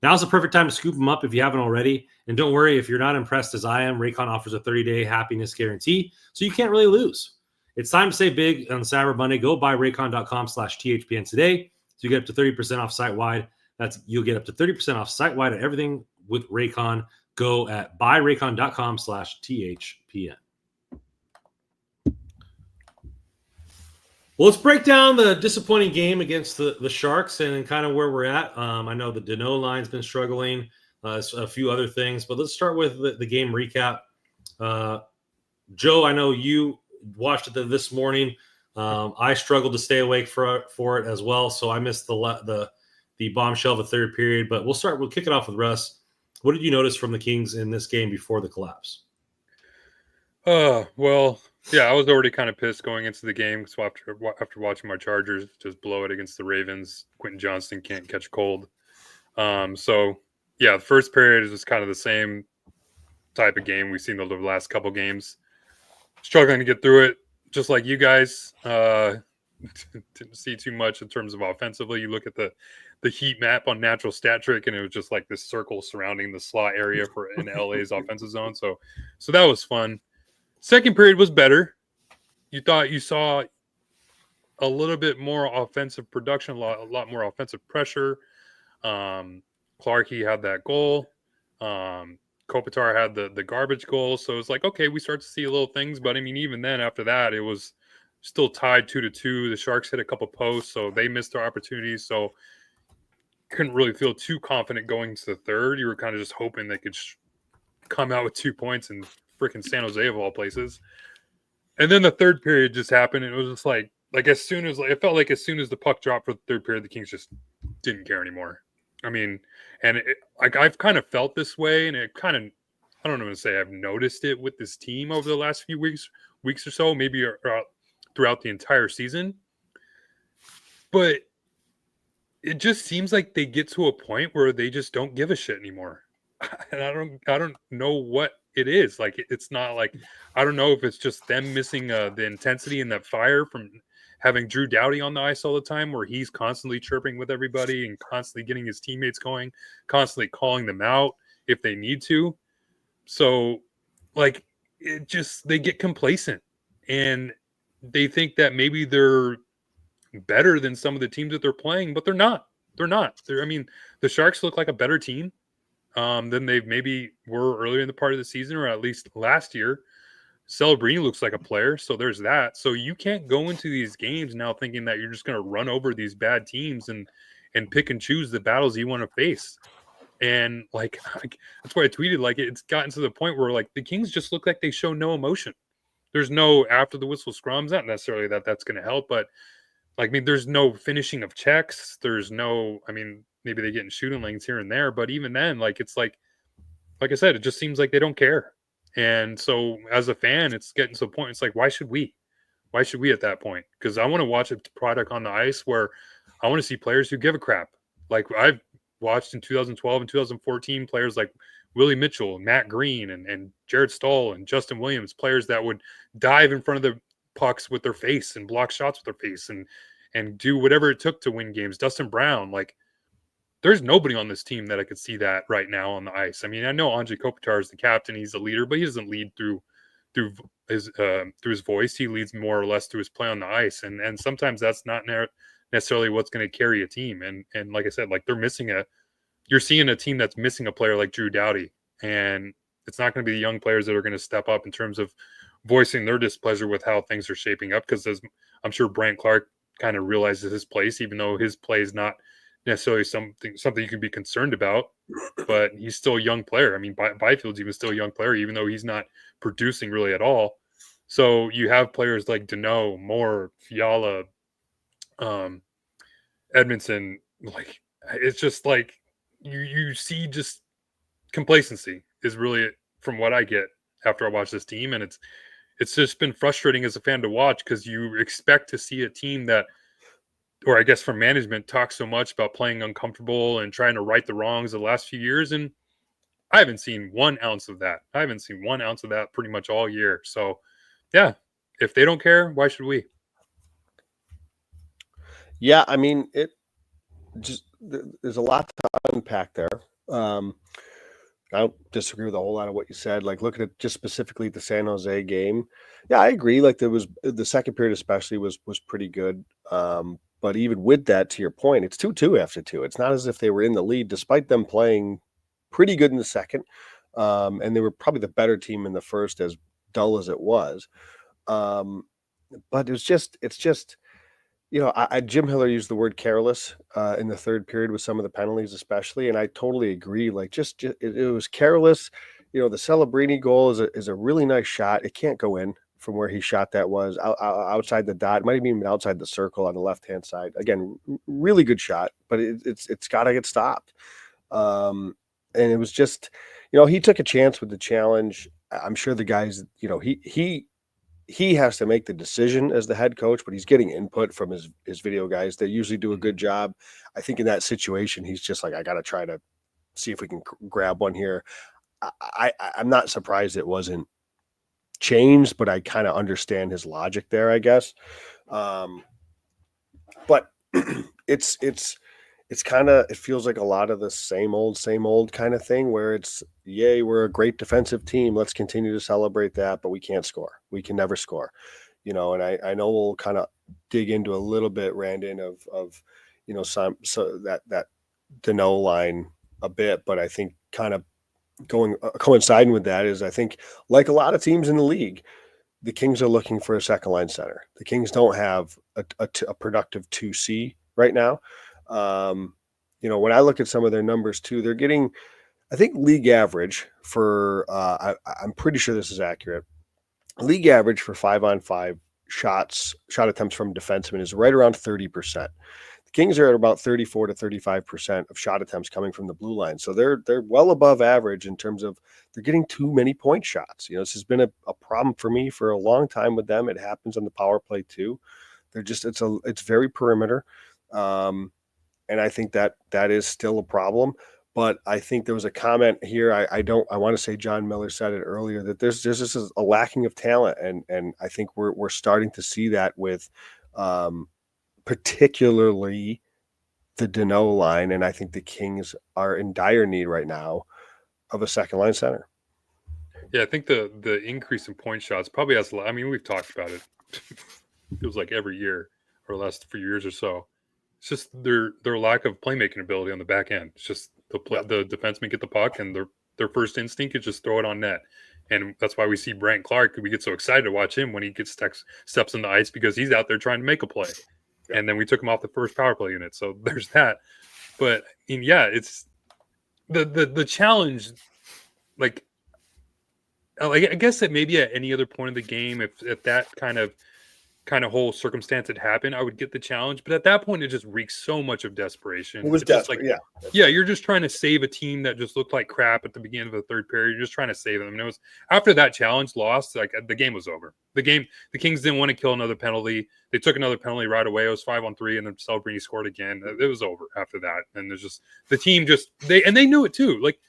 Now's the perfect time to scoop them up if you haven't already. And don't worry, if you're not impressed as I am, Raycon offers a 30-day happiness guarantee, so you can't really lose. It's time to save big on Cyber Monday. Go buy raycon.com/THPN today, so you get up to 30% off site-wide. You'll get up to 30% off site-wide at everything with Raycon. Go at buyraycon.com/THPN. Well, let's break down the disappointing game against the Sharks and kind of where we're at. I know the Deneau line's been struggling, a few other things, but let's start with the game recap. Joe, I know you watched it this morning. I struggled to stay awake for it as well, so I missed the bombshell of the third period. But we'll kick it off with Russ. What did you notice from the Kings in this game before the collapse? Well, yeah, I was already kind of pissed going into the game. So after watching my Chargers just blow it against the Ravens, Quentin Johnston can't catch a cold. So yeah, the first period is just kind of the same type of game we've seen over the last couple games. Struggling to get through it, just like you guys. Didn't see too much in terms of offensively. You look at the heat map on Natural Stat Trick, and it was just like this circle surrounding the slot area in LA's offensive zone. So that was fun. Second period was better. You thought you saw a little bit more offensive production, a lot more offensive pressure. Clarkey had that goal. Kopitar had the garbage goal. So it's like, okay, we start to see little things. But I mean, even then, after that, it was still tied 2-2. The Sharks hit a couple posts, so they missed their opportunities. So couldn't really feel too confident going to the third. You were kind of just hoping they could come out with 2 points in freaking San Jose of all places. And then the third period just happened. And it was just like it felt like as soon as the puck dropped for the third period, the Kings just didn't care anymore. I mean, and I've kind of felt this way, and it kind of, I don't know what to say, I've noticed it with this team over the last few weeks or so, maybe throughout the entire season. But it just seems like they get to a point where they just don't give a shit anymore. And I don't know what it is. Like, it's not like, I don't know if it's just them missing the intensity and that fire from having Drew Doughty on the ice all the time, where he's constantly chirping with everybody and constantly getting his teammates going, constantly calling them out if they need to. So, like, they get complacent. and they think that maybe they're better than some of the teams that they're playing, but they're not. I mean, the Sharks look like a better team than they maybe were earlier in the part of the season, or at least last year. Celebrini looks like a player, so there's that. So you can't go into these games now thinking that you're just going to run over these bad teams and pick and choose the battles you want to face. And like that's why I tweeted, like, it's gotten to the point where like the Kings just look like they show no emotion. There's no after the whistle scrums. Not necessarily that that's going to help, but like, I mean, there's no finishing of checks. There's no, I mean, maybe they get in shooting lanes here and there, but even then, like, it's like I said, it just seems like they don't care. And so as a fan, it's getting to a point. It's like, why should we? Why should we at that point? Because I want to watch a product on the ice where I want to see players who give a crap. Like I've watched in 2012 and 2014 players like Willie Mitchell, Matt Green, and Jared Stahl and Justin Williams, players that would dive in front of the pucks with their face and block shots with their face and do whatever it took to win games. Dustin Brown, like, there's nobody on this team that I could see that right now on the ice. I mean, I know Andrei Kopitar is the captain; he's the leader, but he doesn't lead through his voice. He leads more or less through his play on the ice, and sometimes that's not necessarily what's going to carry a team. And like I said, like you're seeing a team that's missing a player like Drew Doughty, and it's not going to be the young players that are going to step up in terms of voicing their displeasure with how things are shaping up. Because as I'm sure Brant Clark kind of realizes his place, even though his play is not necessarily something you can be concerned about, but he's still a young player. I mean, Byfield's even still a young player, even though he's not producing really at all. So you have players like Deneau, Moore, Fiala, Edmondson. Like, it's just like you see just complacency is really from what I get after I watch this team, and it's just been frustrating as a fan to watch because you expect to see a team that, or I guess from management, talks so much about playing uncomfortable and trying to right the wrongs of the last few years. And I haven't seen 1 ounce of that. I haven't seen 1 ounce of that pretty much all year. So, yeah, if they don't care, why should we? Yeah, I mean, there's a lot to unpack there. I don't disagree with a whole lot of what you said. Like, looking at just specifically the San Jose game, yeah, I agree. Like, there was the second period especially was pretty good. But even with that, to your point, it's 2-2 after 2. It's not as if they were in the lead, despite them playing pretty good in the second. And they were probably the better team in the first, as dull as it was. But it's just, Jim Hiller used the word careless in the third period with some of the penalties, especially, and I totally agree. Like, just it was careless. The Celebrini goal is a really nice shot. It can't go in from where he shot. That was outside the dot. It might have even been outside the circle on the left hand side. Again, really good shot, but it's got to get stopped. And it was just, he took a chance with the challenge. I'm sure the guys, he has to make the decision as the head coach, but he's getting input from his video guys. They usually do a good job. I think in that situation, he's just like, I got to try to see if we can grab one here. I'm not surprised it wasn't changed, but I kind of understand his logic there, I guess. But it's kind of, it feels like a lot of the same old kind of thing where it's, yay, we're a great defensive team. Let's continue to celebrate that, but we can't score. We can never score, and I know we'll kind of dig into a little bit, Randon, of that Deneau line a bit, but I think kind of coinciding with that is, I think, like a lot of teams in the league, the Kings are looking for a second line center. The Kings don't have a productive 2C right now. When I look at some of their numbers too, they're getting, I think, league average for, I'm pretty sure this is accurate. League average for 5-on-5 shot attempts from defensemen is right around 30%. The Kings are at about 34 to 35% of shot attempts coming from the blue line. So they're well above average in terms of they're getting too many point shots. This has been a problem for me for a long time with them. It happens on the power play too. They're just, it's very perimeter. And I think that is still a problem. But I think there was a comment here. I want to say John Miller said it earlier, that there's just a lacking of talent. And I think we're starting to see that with particularly the Deneau line. And I think the Kings are in dire need right now of a second line center. Yeah, I think the increase in point shots probably has. I mean, we've talked about it. It feels like every year or the last few years or so. It's just their lack of playmaking ability on the back end. It's just the defensemen get the puck and their first instinct is just throw it on net. And that's why we see Brant Clark. We get so excited to watch him when he steps on the ice because he's out there trying to make a play. Yeah. And then we took him off the first power play unit. So there's that. But yeah, it's the challenge. Like I guess that maybe at any other point of the game, if that kind of whole circumstance had happened, I would get the challenge. But at that point, it just reeks so much of desperation. It was desperate, yeah. You're just trying to save a team that just looked like crap at the beginning of the third period. You're just trying to save them. And it was after that challenge lost, like the game was over. The Kings didn't want to kill another penalty. They took another penalty right away. It was 5-on-3, and then Celebrini scored again. It was over after that. And there's just the team they knew it too. Like,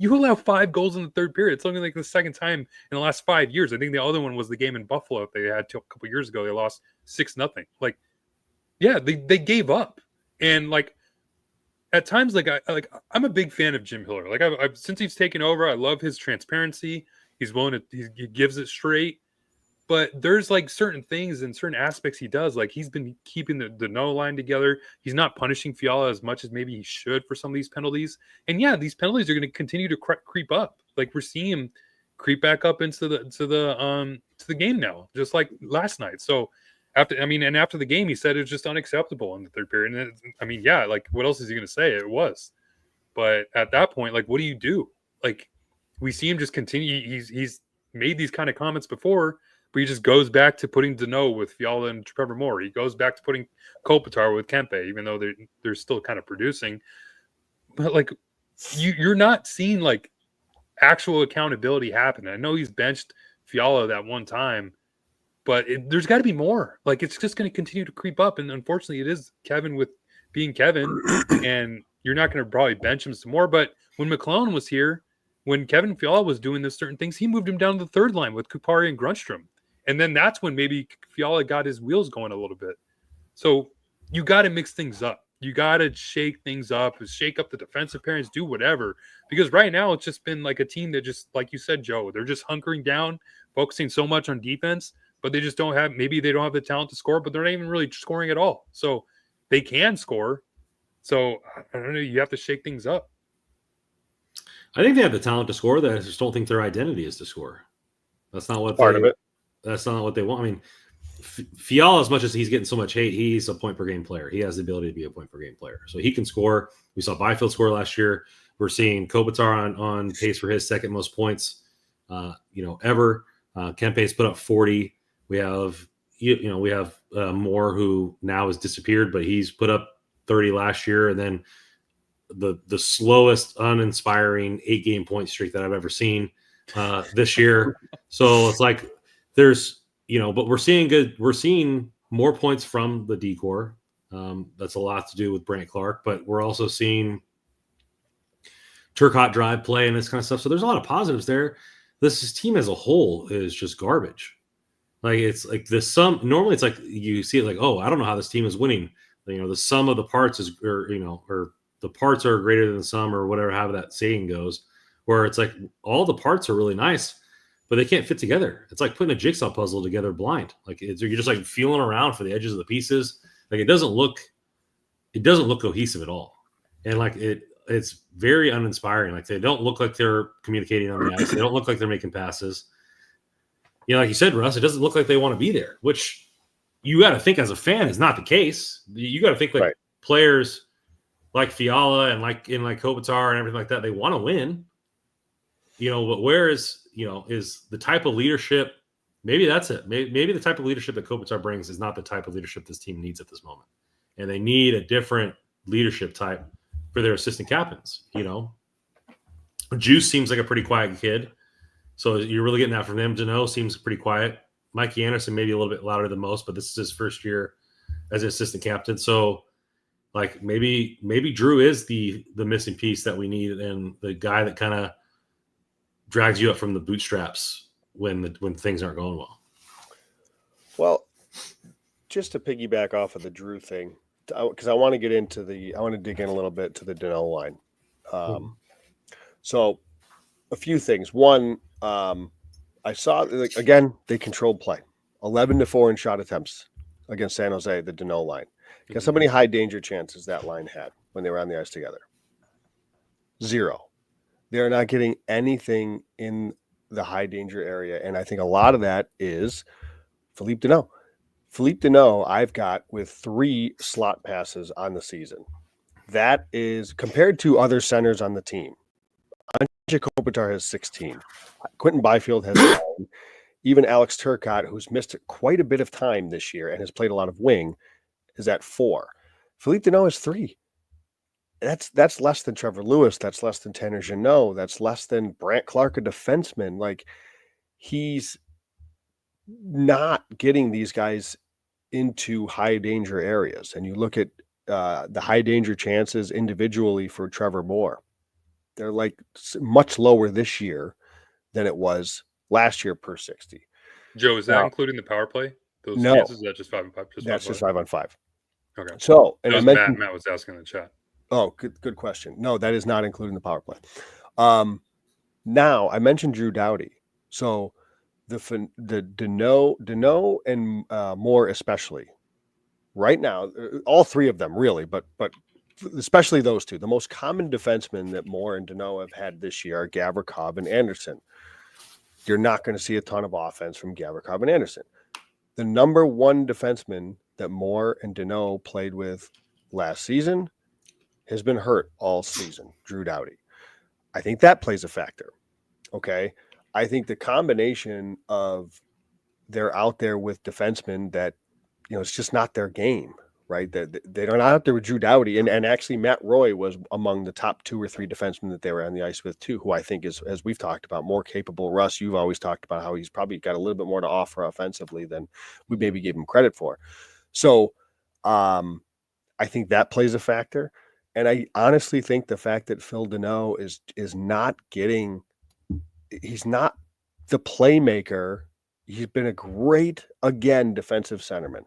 you allow 5 goals in the third period. It's only like the second time in the last 5 years. I think the other one was the game in Buffalo they had a couple years ago. They lost 6-0. Like, yeah, they gave up. And like at times, I'm a big fan of Jim Hiller. Like I've since he's taken over, I love his transparency. He's willing to he gives it straight. But there's like certain things and certain aspects he does. Like he's been keeping the no line together. He's not punishing Fiala as much as maybe he should for some of these penalties. And yeah, these penalties are going to continue to creep up. Like we're seeing him creep back up into the game now, just like last night. So after the game, he said it was just unacceptable in the third period. And yeah, like what else is he going to say? It was. But at that point, like, what do you do? Like we see him just continue. He's made these kind of comments before. But he just goes back to putting Deneau with Fiala and Trevor Moore. He goes back to putting Kopitar with Kempe, even though they're still kind of producing. But like, you're not seeing like actual accountability happen. I know he's benched Fiala that one time, but there's got to be more. Like it's just going to continue to creep up, and unfortunately, it is Kevin with being Kevin, and you're not going to probably bench him some more. But when McClellan was here, when Kevin Fiala was doing this certain things, he moved him down to the third line with Kupari and Grundstrom. And then that's when maybe Fiala got his wheels going a little bit. So you got to mix things up. You got to shake things up, shake up the defensive pairings, do whatever. Because right now it's just been like a team that just, like you said, Joe, they're just hunkering down, focusing so much on defense, but they just don't have, maybe they don't have the talent to score, but they're not even really scoring at all. So they can score. So I don't know, you have to shake things up. I think they have the talent to score. I just don't think their identity is to score. That's not what part of it. That's not what they want. I mean, Fiala, as much as he's getting so much hate, he's a point per game player. He has the ability to be a point per game player, so he can score. We saw Byfield score last year. We're seeing Kopitar on pace for his second most points, ever. Kempe's put up 40. We have Moore, who now has disappeared, but he's put up 30 last year, and then the slowest, uninspiring 8-game point streak that I've ever seen this year. So it's like. There's, but we're seeing more points from the D-core. That's a lot to do with Brant Clark, but we're also seeing Turcotte drive play and this kind of stuff. So there's a lot of positives there. This team as a whole is just garbage. Like it's like the sum. Normally it's like you see it like, oh, I don't know how this team is winning. The sum of the parts is, or the parts are greater than the sum, or whatever, however that saying goes, where it's like all the parts are really nice, but they can't fit together. It's like putting a jigsaw puzzle together blind. Like you're just like feeling around for the edges of the pieces. Like it doesn't look cohesive at all. And like it's very uninspiring. Like they don't look like they're communicating on the ice. They don't look like they're making passes. Like you said, Russ, it doesn't look like they want to be there, which you got to think as a fan is not the case. You got to think like right. Players like Fiala and like Kopitar and everything like that, they want to win. But where is the type of leadership, maybe that's it. Maybe the type of leadership that Kopitar brings is not the type of leadership this team needs at this moment. And they need a different leadership type for their assistant captains. Juice seems like a pretty quiet kid. So you're really getting that from them. Deneau seems pretty quiet. Mikey Anderson maybe a little bit louder than most, but this is his first year as an assistant captain. So like maybe Drew is the missing piece that we need, and the guy that kind of drags you up from the bootstraps when things aren't going well. Well, just to piggyback off of the Drew thing, because I want to dig in a little bit to the Deneau line. So a few things. One, I saw again they controlled play, 11-4 in shot attempts against San Jose, the Deneau line. Guess how many high danger chances that line had when they were on the ice together? 0. They're not getting anything in the high danger area, and I think a lot of that is Philippe Deneau. Philippe Deneau, I've got with 3 slot passes on the season. That is compared to other centers on the team. Andrzej Kopitar has 16. Quentin Byfield has 9. Even Alex Turcotte, who's missed quite a bit of time this year and has played a lot of wing, is at 4. Philippe Deneau has 3. That's less than Trevor Lewis. That's less than Tanner Jeannot. That's less than Brant Clark, a defenseman. Like, he's not getting these guys into high danger areas. And you look at the high danger chances individually for Trevor Moore. They're like much lower this year than it was last year per 60. Joe, is that including the power play? Those No. chances? Is that just 5 on 5? That's just 5 on 5. Okay. So, and I mentioned Matt was asking in the chat. Oh, good question. No, that is not including the power play. Now I mentioned Drew Doughty. So the Deneau and Moore especially right now, all 3 of them really, but especially those 2. The most common defensemen that Moore and Deneau have had this year are Gavrikov and Anderson. You're not going to see a ton of offense from Gavrikov and Anderson. The number 1 defenseman that Moore and Deneau played with last season has been hurt all season, Drew Doughty. I think that plays a factor. Okay. I think the combination of they're out there with defensemen that, it's just not their game, right? They're not out there with Drew Doughty. And actually Matt Roy was among the top 2 or 3 defensemen that they were on the ice with too, who I think is, as we've talked about, more capable. Russ, you've always talked about how he's probably got a little bit more to offer offensively than we maybe gave him credit for. So I think that plays a factor. And I honestly think the fact that Phil Deneau is not getting, he's not the playmaker. He's been a great, again, defensive centerman.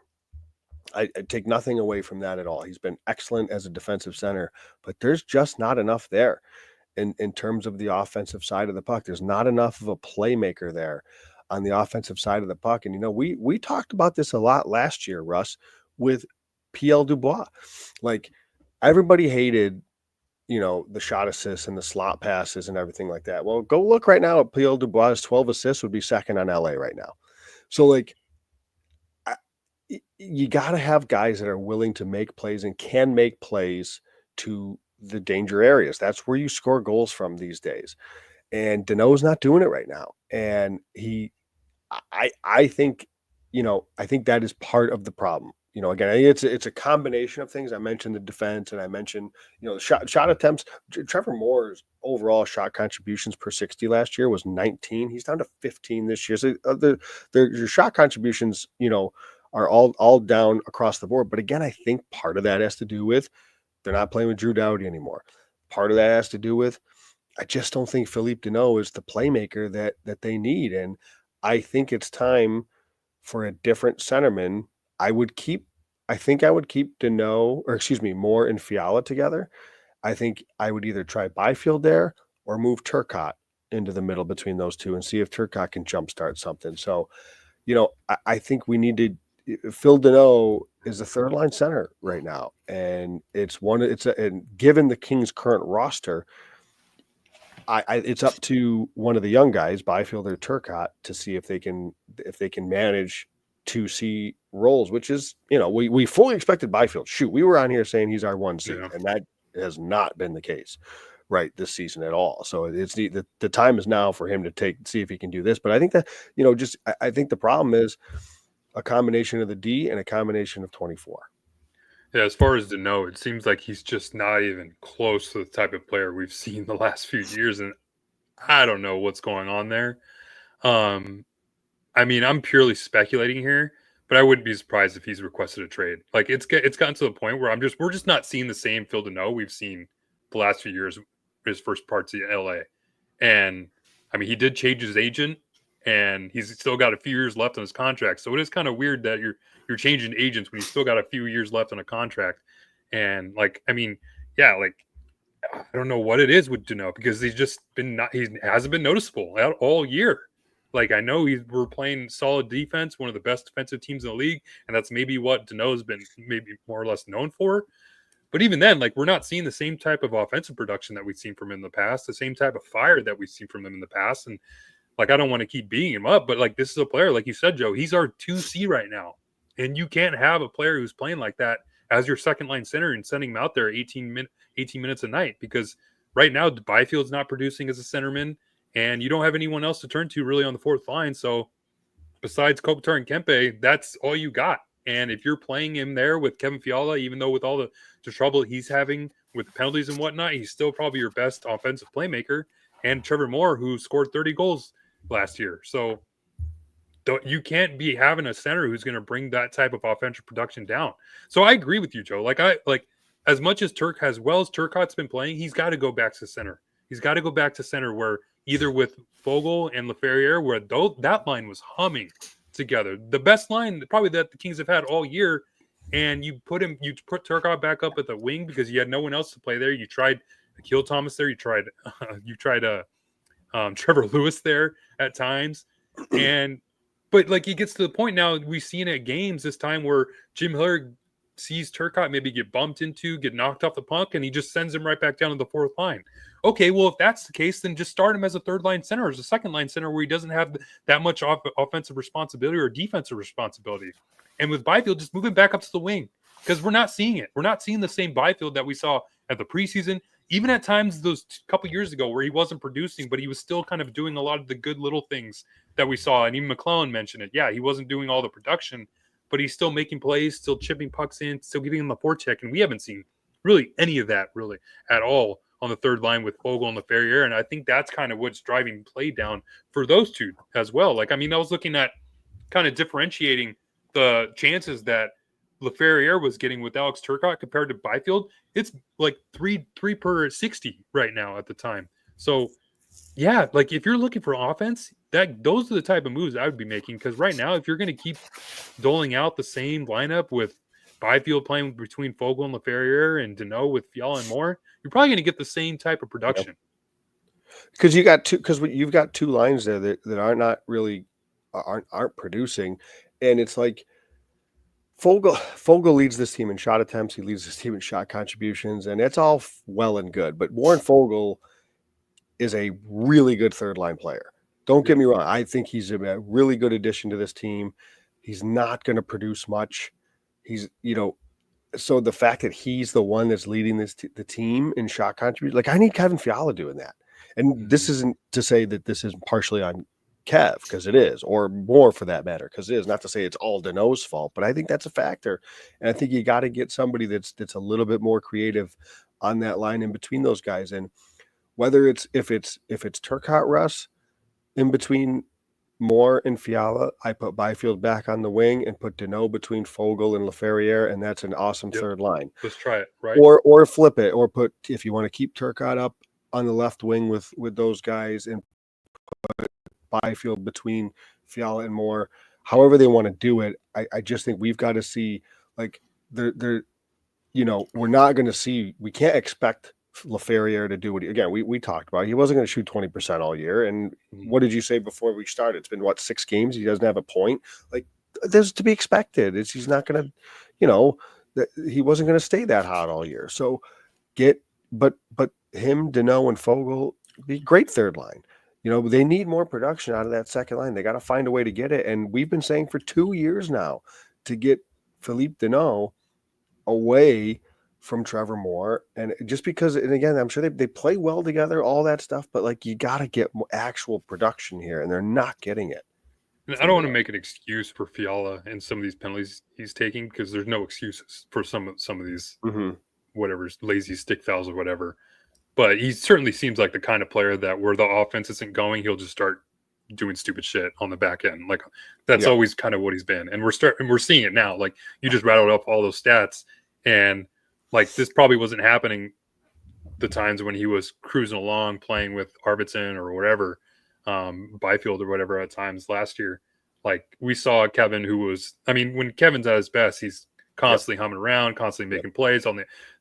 I take nothing away from that at all. He's been excellent as a defensive center, but there's just not enough there in terms of the offensive side of the puck. There's not enough of a playmaker there on the offensive side of the puck. And, we talked about this a lot last year, Russ, with P.L. Dubois. Like, everybody hated, the shot assists and the slot passes and everything like that. Well, go look right now at P.L. Dubois' 12 assists would be second on LA right now. So, like, you got to have guys that are willing to make plays and can make plays to the danger areas. That's where you score goals from these days. And Deneau's not doing it right now. And I think, I think that is part of the problem. Again, I think it's a combination of things. I mentioned the defense, and I mentioned, shot attempts. Trevor Moore's overall shot contributions per 60 last year was 19. He's down to 15 this year. So your shot contributions, are all down across the board. But again, I think part of that has to do with they're not playing with Drew Doughty anymore. Part of that has to do with I just don't think Philippe Deneau is the playmaker that they need. And I think it's time for a different centerman. I think I would keep Moore and Fiala together. I think I would either try Byfield there or move Turcotte into the middle between those 2 and see if Turcotte can jumpstart something. So, I think we need to. Phil Deneau is a 3rd-line center right now, and and given the Kings' current roster, it's up to one of the young guys, Byfield or Turcotte, to see if they can manage to see roles, which is, we fully expected Byfield. Shoot, we were on here saying he's our 1 seed, and that has not been the case right this season at all. So it's the time is now for him to see if he can do this. But I think that, I think the problem is a combination of the D and a combination of 24. Yeah, as far as Deneau, it seems like he's just not even close to the type of player we've seen the last few years, and I don't know what's going on there. I mean, I'm purely speculating here, but I wouldn't be surprised if he's requested a trade. Like, it's gotten to the point where we're just not seeing the same Phil Deneau we've seen the last few years, his first parts in LA. And I mean, he did change his agent, and he's still got a few years left on his contract. So it is kind of weird that you're changing agents when he's still got a few years left on a contract. And like, I mean, yeah, like I don't know what it is with Dano, because he hasn't been noticeable all year. Like, I know we're playing solid defense, one of the best defensive teams in the league, and that's maybe what Dano's been maybe more or less known for. But even then, like, we're not seeing the same type of offensive production that we've seen from him in the past, the same type of fire that we've seen from him in the past. And like, I don't want to keep beating him up, but like, this is a player, like you said, Joe, he's our 2C right now. And you can't have a player who's playing like that as your second line center and sending him out there 18 minutes a night, because right now Byfield's not producing as a centerman, and you don't have anyone else to turn to really on the fourth line. So besides Kopitar and Kempe, that's all you got. And if you're playing him there with Kevin Fiala, even though with all the trouble he's having with penalties and whatnot, he's still probably your best offensive playmaker. And Trevor Moore, who scored 30 goals last year. So you can't be having a center who's going to bring that type of offensive production down. So I agree with you, Joe. Like, as much as Turcotte's been playing, he's got to go back to center. He's got to go back to center, where either with Fogle and Laferriere, where that line was humming together, the best line probably that the Kings have had all year. And you put Turcotte back up at the wing because you had no one else to play there. You tried Akil Thomas there. You tried Trevor Lewis there at times, but like, it gets to the point now, we've seen at games this time where Jim Hiller sees Turcotte maybe get bumped into, get knocked off the puck, and he just sends him right back down to the fourth line. Okay, well, if that's the case, then just start him as a third line center, or as a second line center, where he doesn't have that much offensive responsibility or defensive responsibility. And with Byfield, just move him back up to the wing, because we're not seeing it. We're not seeing the same Byfield that we saw at the preseason, even at times those couple years ago where he wasn't producing, but he was still kind of doing a lot of the good little things that we saw. And even McClellan mentioned it. Yeah, he wasn't doing all the production, but he's still making plays, still chipping pucks in, still giving him the forecheck. And we haven't seen really any of that really at all on the third line with Fogle and Laferriere. And I think that's kind of what's driving play down for those two as well. Like, I mean, I was looking at kind of differentiating the chances that Laferriere was getting with Alex Turcotte compared to Byfield. It's like 3 per 60 right now at the time. So yeah, like, if you're looking for offense, those are the type of moves I would be making. Because right now, if you're going to keep doling out the same lineup with Byfield playing between Fogle and Laferriere and Dano with Fiala and Moore, you're probably going to get the same type of production. Because you've got two lines there that aren't producing, and it's like Fogle leads this team in shot attempts. He leads this team in shot contributions, and it's all well and good. But Warren Fogle is a really good third line player. Don't get me wrong. I think he's a really good addition to this team. He's not going to produce much. So the fact that he's the one that's leading the team in shot contribution, like, I need Kevin Fiala doing that. And this isn't to say that this is partially on Kev, because it is, or more for that matter, because it is. Not to say it's all Dano's fault, but I think that's a factor. And I think you got to get somebody that's a little bit more creative on that line in between those guys. And whether if it's Turcotte Russ in between Moore and Fiala, I put Byfield back on the wing and put Dano between Fogle and Laferriere, and that's an awesome third line. Let's try it, right? Or flip it, or put, if you want to keep Turcotte up on the left wing with those guys, and put Byfield between Fiala and Moore. However they want to do it, I just think we've got to see, like, we're not going to see, we can't expect Laferriere to do what we talked about. He wasn't going to shoot 20% all year. And what did you say before we started? It's been 6 games. He doesn't have a point. Like, there's to be expected. He's not going to, he wasn't going to stay that hot all year. So but him, Dano, and Fogle be great third line. They need more production out of that second line. They got to find a way to get it. And we've been saying for 2 years now to get Philippe Dano away from Trevor Moore. And just because, and again, I'm sure they play well together, all that stuff, but like, you got to get actual production here, and they're not getting it. I don't want to make an excuse for Fiala and some of these penalties he's taking, because there's no excuses for some of these whatever lazy stick fouls or whatever. But he certainly seems like the kind of player that where the offense isn't going, he'll just start doing stupid shit on the back end. Like, that's always kind of what he's been. And we're seeing it now. Like, you just rattled up all those stats, and like, this probably wasn't happening the times when he was cruising along playing with Arvidsson or whatever, Byfield or whatever at times last year. Like, we saw Kevin, who was, I mean, when Kevin's at his best, he's constantly humming around, constantly making plays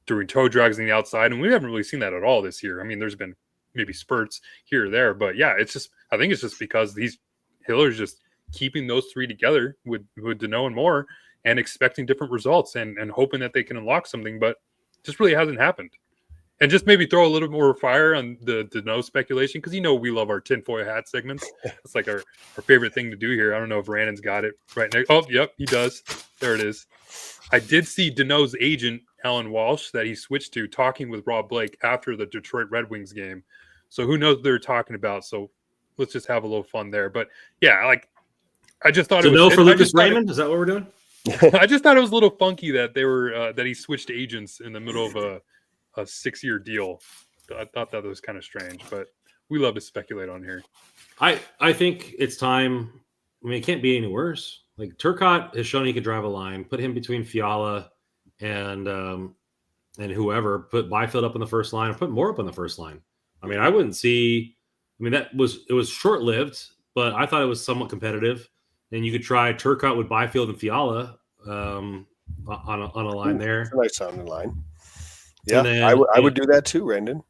doing toe drags on the outside. And we haven't really seen that at all this year. I mean, there's been maybe spurts here or there, but yeah, I think it's just because Hiller's just keeping those three together with Deneau and Moore and expecting different results and hoping that they can unlock something, but just really hasn't happened. And just maybe throw a little more fire on the Deneau speculation, because we love our tinfoil hat segments. It's like our favorite thing to do here. I don't know if Brandon's got it right now. Oh, yep, he does. There it is. I did see Deneau's agent, Alan Walsh, that he switched to, talking with Rob Blake after the Detroit Red Wings game. So who knows what they're talking about. So let's just have a little fun there. But yeah, I just thought Deneau for Lucas Raymond. Is that what we're doing? I just thought it was a little funky that they were that he switched agents in the middle of a 6-year deal. I thought that was kind of strange, but we love to speculate on here. I think it's time. I mean, it can't be any worse. Like, Turcotte has shown he can drive a line. Put him between Fiala and whoever. Put Byfield up in the first line, or put Moore up in the first line. I mean, I wouldn't see. I mean, it was short lived, but I thought it was somewhat competitive. And you could try Turcotte with Byfield and Fiala on a line there. That's a nice sounding line. Yeah, then, I would do that too, Brandon.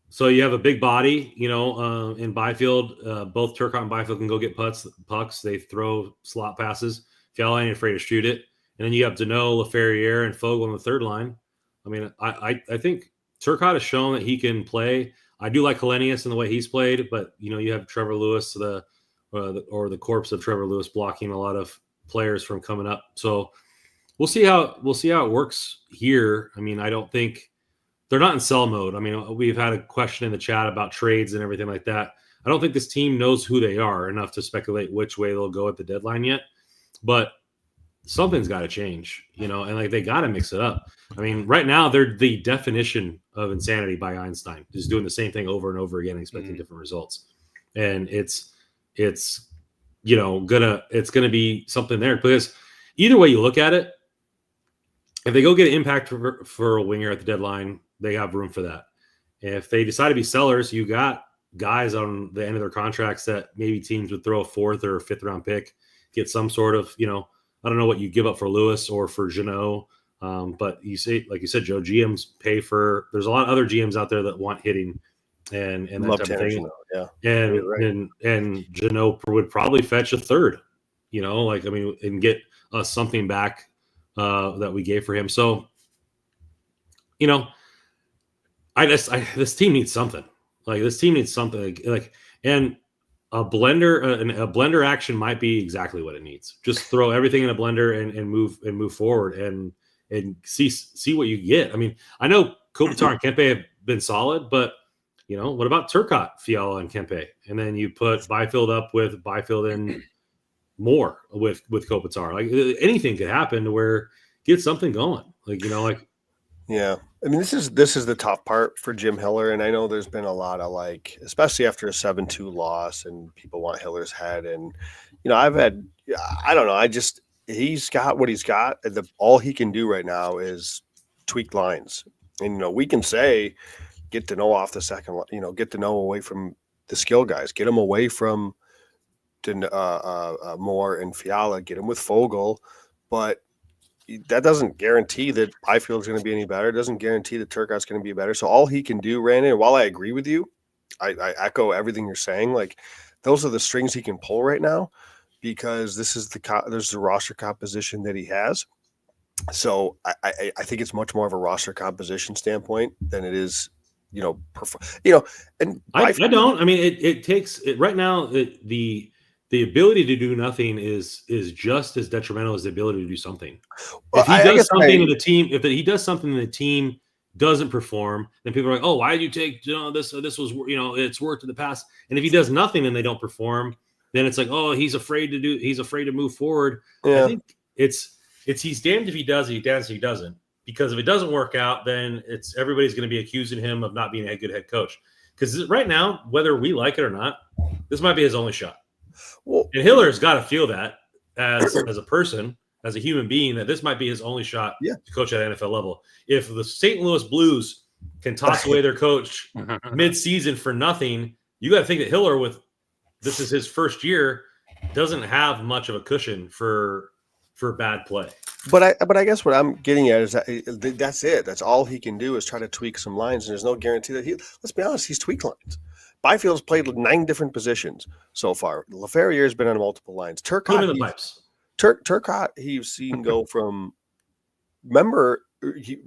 So you have a big body, in Byfield. Both Turcotte and Byfield can go get pucks. They throw slot passes. Fiala ain't afraid to shoot it. And then you have Deneau, LaFerriere, and Fogle on the third line. I mean, I think Turcotte has shown that he can play. I do like Hellenius in the way he's played, but you have Trevor Lewis, the corpse of Trevor Lewis, blocking a lot of players from coming up. So we'll see how it works here. I mean, I don't think they're not in sell mode. I mean, we've had a question in the chat about trades and everything like that. I don't think this team knows who they are enough to speculate which way they'll go at the deadline yet, but something's got to change, and they got to mix it up. I mean, right now they're the definition of insanity by Einstein, just doing the same thing over and over again, expecting different results. And it's gonna be something there, because either way you look at it, if they go get an impact for a winger at the deadline, they have room for that. If they decide to be sellers, you got guys on the end of their contracts that maybe teams would throw a 4th or 5th round pick, get some sort of, I don't know what you give up for Lewis or for Jeannot. But you say, like you said, Joe, GMs pay for, there's a lot of other GMs out there that want hitting and that type of thing. Yeah. And Jeannot would probably fetch a 3rd, and get us something back that we gave for him. So, this team needs something. This team needs something and a blender action might be exactly what it needs. Just throw everything in a blender and move forward and see what you get. I mean, I know Kopitar and Kempe have been solid, but what about Turcotte, Fiala, and Kempe? And then you put Byfield up with Byfield and Moore with Kopitar. Anything could happen to where get something going. Yeah. I mean, this is the tough part for Jim Hiller, and I know there's been a lot of especially after a 7-2 loss, and people want Hiller's head. And I don't know. He's got what he's got. All he can do right now is tweak lines, and we can say get Deneau off the second, get Deneau away from the skill guys, get him away from Moore and Fiala, get him with Fogle, but that doesn't guarantee that Byfield's going to be any better. It doesn't guarantee that Turcotte's going to be better. So all he can do, Randy, and while I agree with you, I echo everything you're saying. Those are the strings he can pull right now, because there's the roster composition that he has. So I think it's much more of a roster composition standpoint than it is, and I don't. I mean, it takes it right now. The ability to do nothing is just as detrimental as the ability to do something. If he does something in the team, if he does something and the team doesn't perform, then people are like, "Oh, why did you take this? This was it's worked in the past." And if he does nothing and they don't perform, then it's like, "Oh, he's afraid to move forward." Yeah. I think it's he's damned if he does, he's damned if he doesn't. Because if it doesn't work out, then everybody's going to be accusing him of not being a good head coach. Because right now, whether we like it or not, this might be his only shot. Well, and Hiller's got to feel that as a person, as a human being, that this might be his only shot to coach at NFL level. If the St. Louis Blues can toss away their coach mid-season for nothing, you got to think that Hiller, this is his first year, doesn't have much of a cushion for for bad play. But I guess what I'm getting at is that that's it. That's all he can do is try to tweak some lines, and there's no guarantee that let's be honest, he's tweaked lines. Byfield's played 9 different positions so far. LaFerrier's been on multiple lines. Put him in the pipes. Turcotte, he's seen go from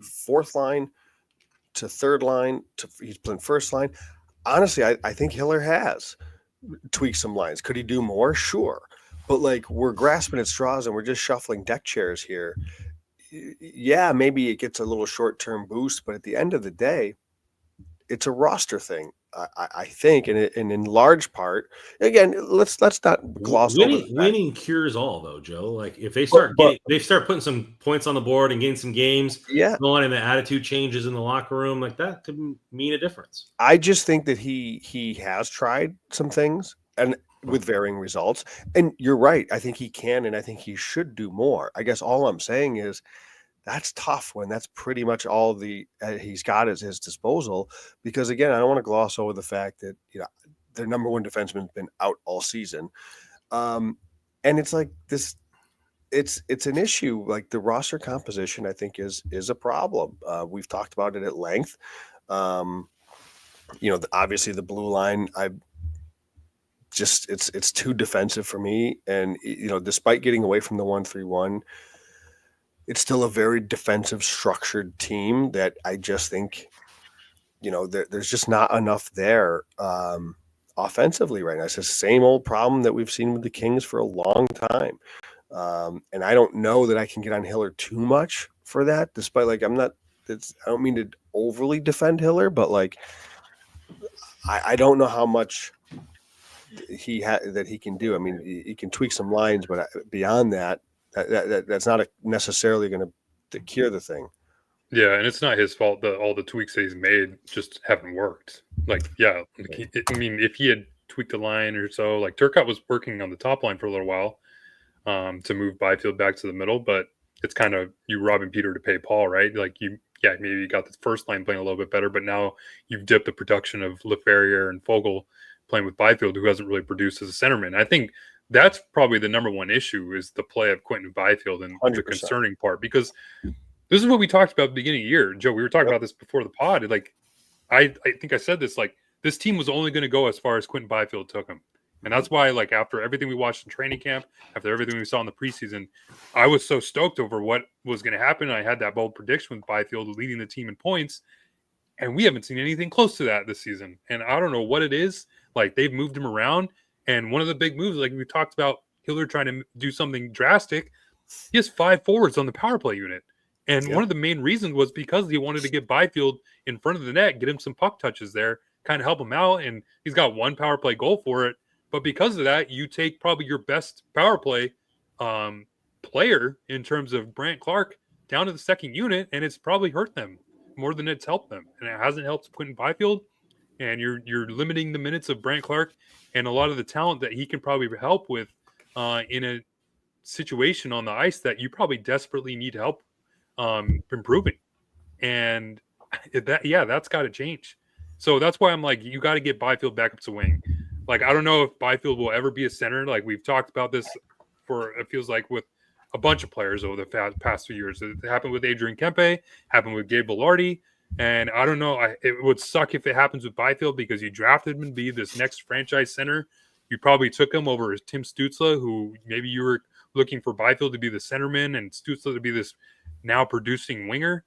fourth line to third line to he's playing first line. Honestly, I think Hiller has tweaked some lines. Could he do more? Sure. But like we're grasping at straws and we're just shuffling deck chairs here. Yeah, maybe it gets a little short-term boost, but at the end of the day, it's a roster thing. I think, and in large part, again, let's not gloss over. Winning cures all, though, Joe. Like if they start putting some points on the board and getting some games, going, and the attitude changes in the locker room, like that could mean a difference. I just think that he has tried some things and with varying results, and you're right. I think he can, and I think he should do more. I guess all I'm saying is, that's tough when that's pretty much all he's got at his disposal. Because again, I don't want to gloss over the fact that their number one defenseman's been out all season, and it's like this. It's an issue. Like the roster composition, I think is a problem. We've talked about it at length. Obviously the blue line. It's too defensive for me, and despite getting away from the 1-3-1. It's still a very defensive, structured team that I just think, there's just not enough there offensively right now. It's the same old problem that we've seen with the Kings for a long time. And I don't know that I can get on Hiller too much for that, despite I don't mean to overly defend Hiller, but I don't know how much that he can do. I mean, he can tweak some lines, but beyond that, that's not necessarily going to cure the thing. Yeah, and it's not his fault that all the tweaks that he's made just haven't worked. If he had tweaked a line or so, Turcotte was working on the top line for a little while to move Byfield back to the middle, but it's kind of you robbing Peter to pay Paul, right? Maybe you got the first line playing a little bit better, but now you've dipped the production of LaFerriere and Fogle playing with Byfield, who hasn't really produced as a centerman. I think that's probably the number one issue is the play of Quentin Byfield and 100%. The concerning part, because this is what we talked about at the beginning of the year. Joe, we were talking about this before the pod. I think I said this, this team was only going to go as far as Quentin Byfield took them. And that's why, after everything we watched in training camp, after everything we saw in the preseason, I was so stoked over what was going to happen. I had that bold prediction with Byfield leading the team in points, and we haven't seen anything close to that this season. And I don't know what it is. They've moved him around. And one of the big moves, we talked about Hiller trying to do something drastic, he has 5 forwards on the power play unit. And one of the main reasons was because he wanted to get Byfield in front of the net, get him some puck touches there, kind of help him out. And he's got 1 power play goal for it. But because of that, you take probably your best power play player in terms of Brandt Clark down to the second unit, and it's probably hurt them more than it's helped them. And it hasn't helped Quentin Byfield. And you're limiting the minutes of Brandt Clark and a lot of the talent that he can probably help with in a situation on the ice that you probably desperately need help improving. And that's got to change. So that's why I'm you got to get Byfield back up to wing. I don't know if Byfield will ever be a center. We've talked about this it feels like with a bunch of players over the past few years. It happened with Adrian Kempe, happened with Gabe Velarde. And I don't know. It would suck if it happens with Byfield because you drafted him to be this next franchise center. You probably took him over Tim Stützle, who maybe you were looking for Byfield to be the centerman and Stützle to be this now producing winger.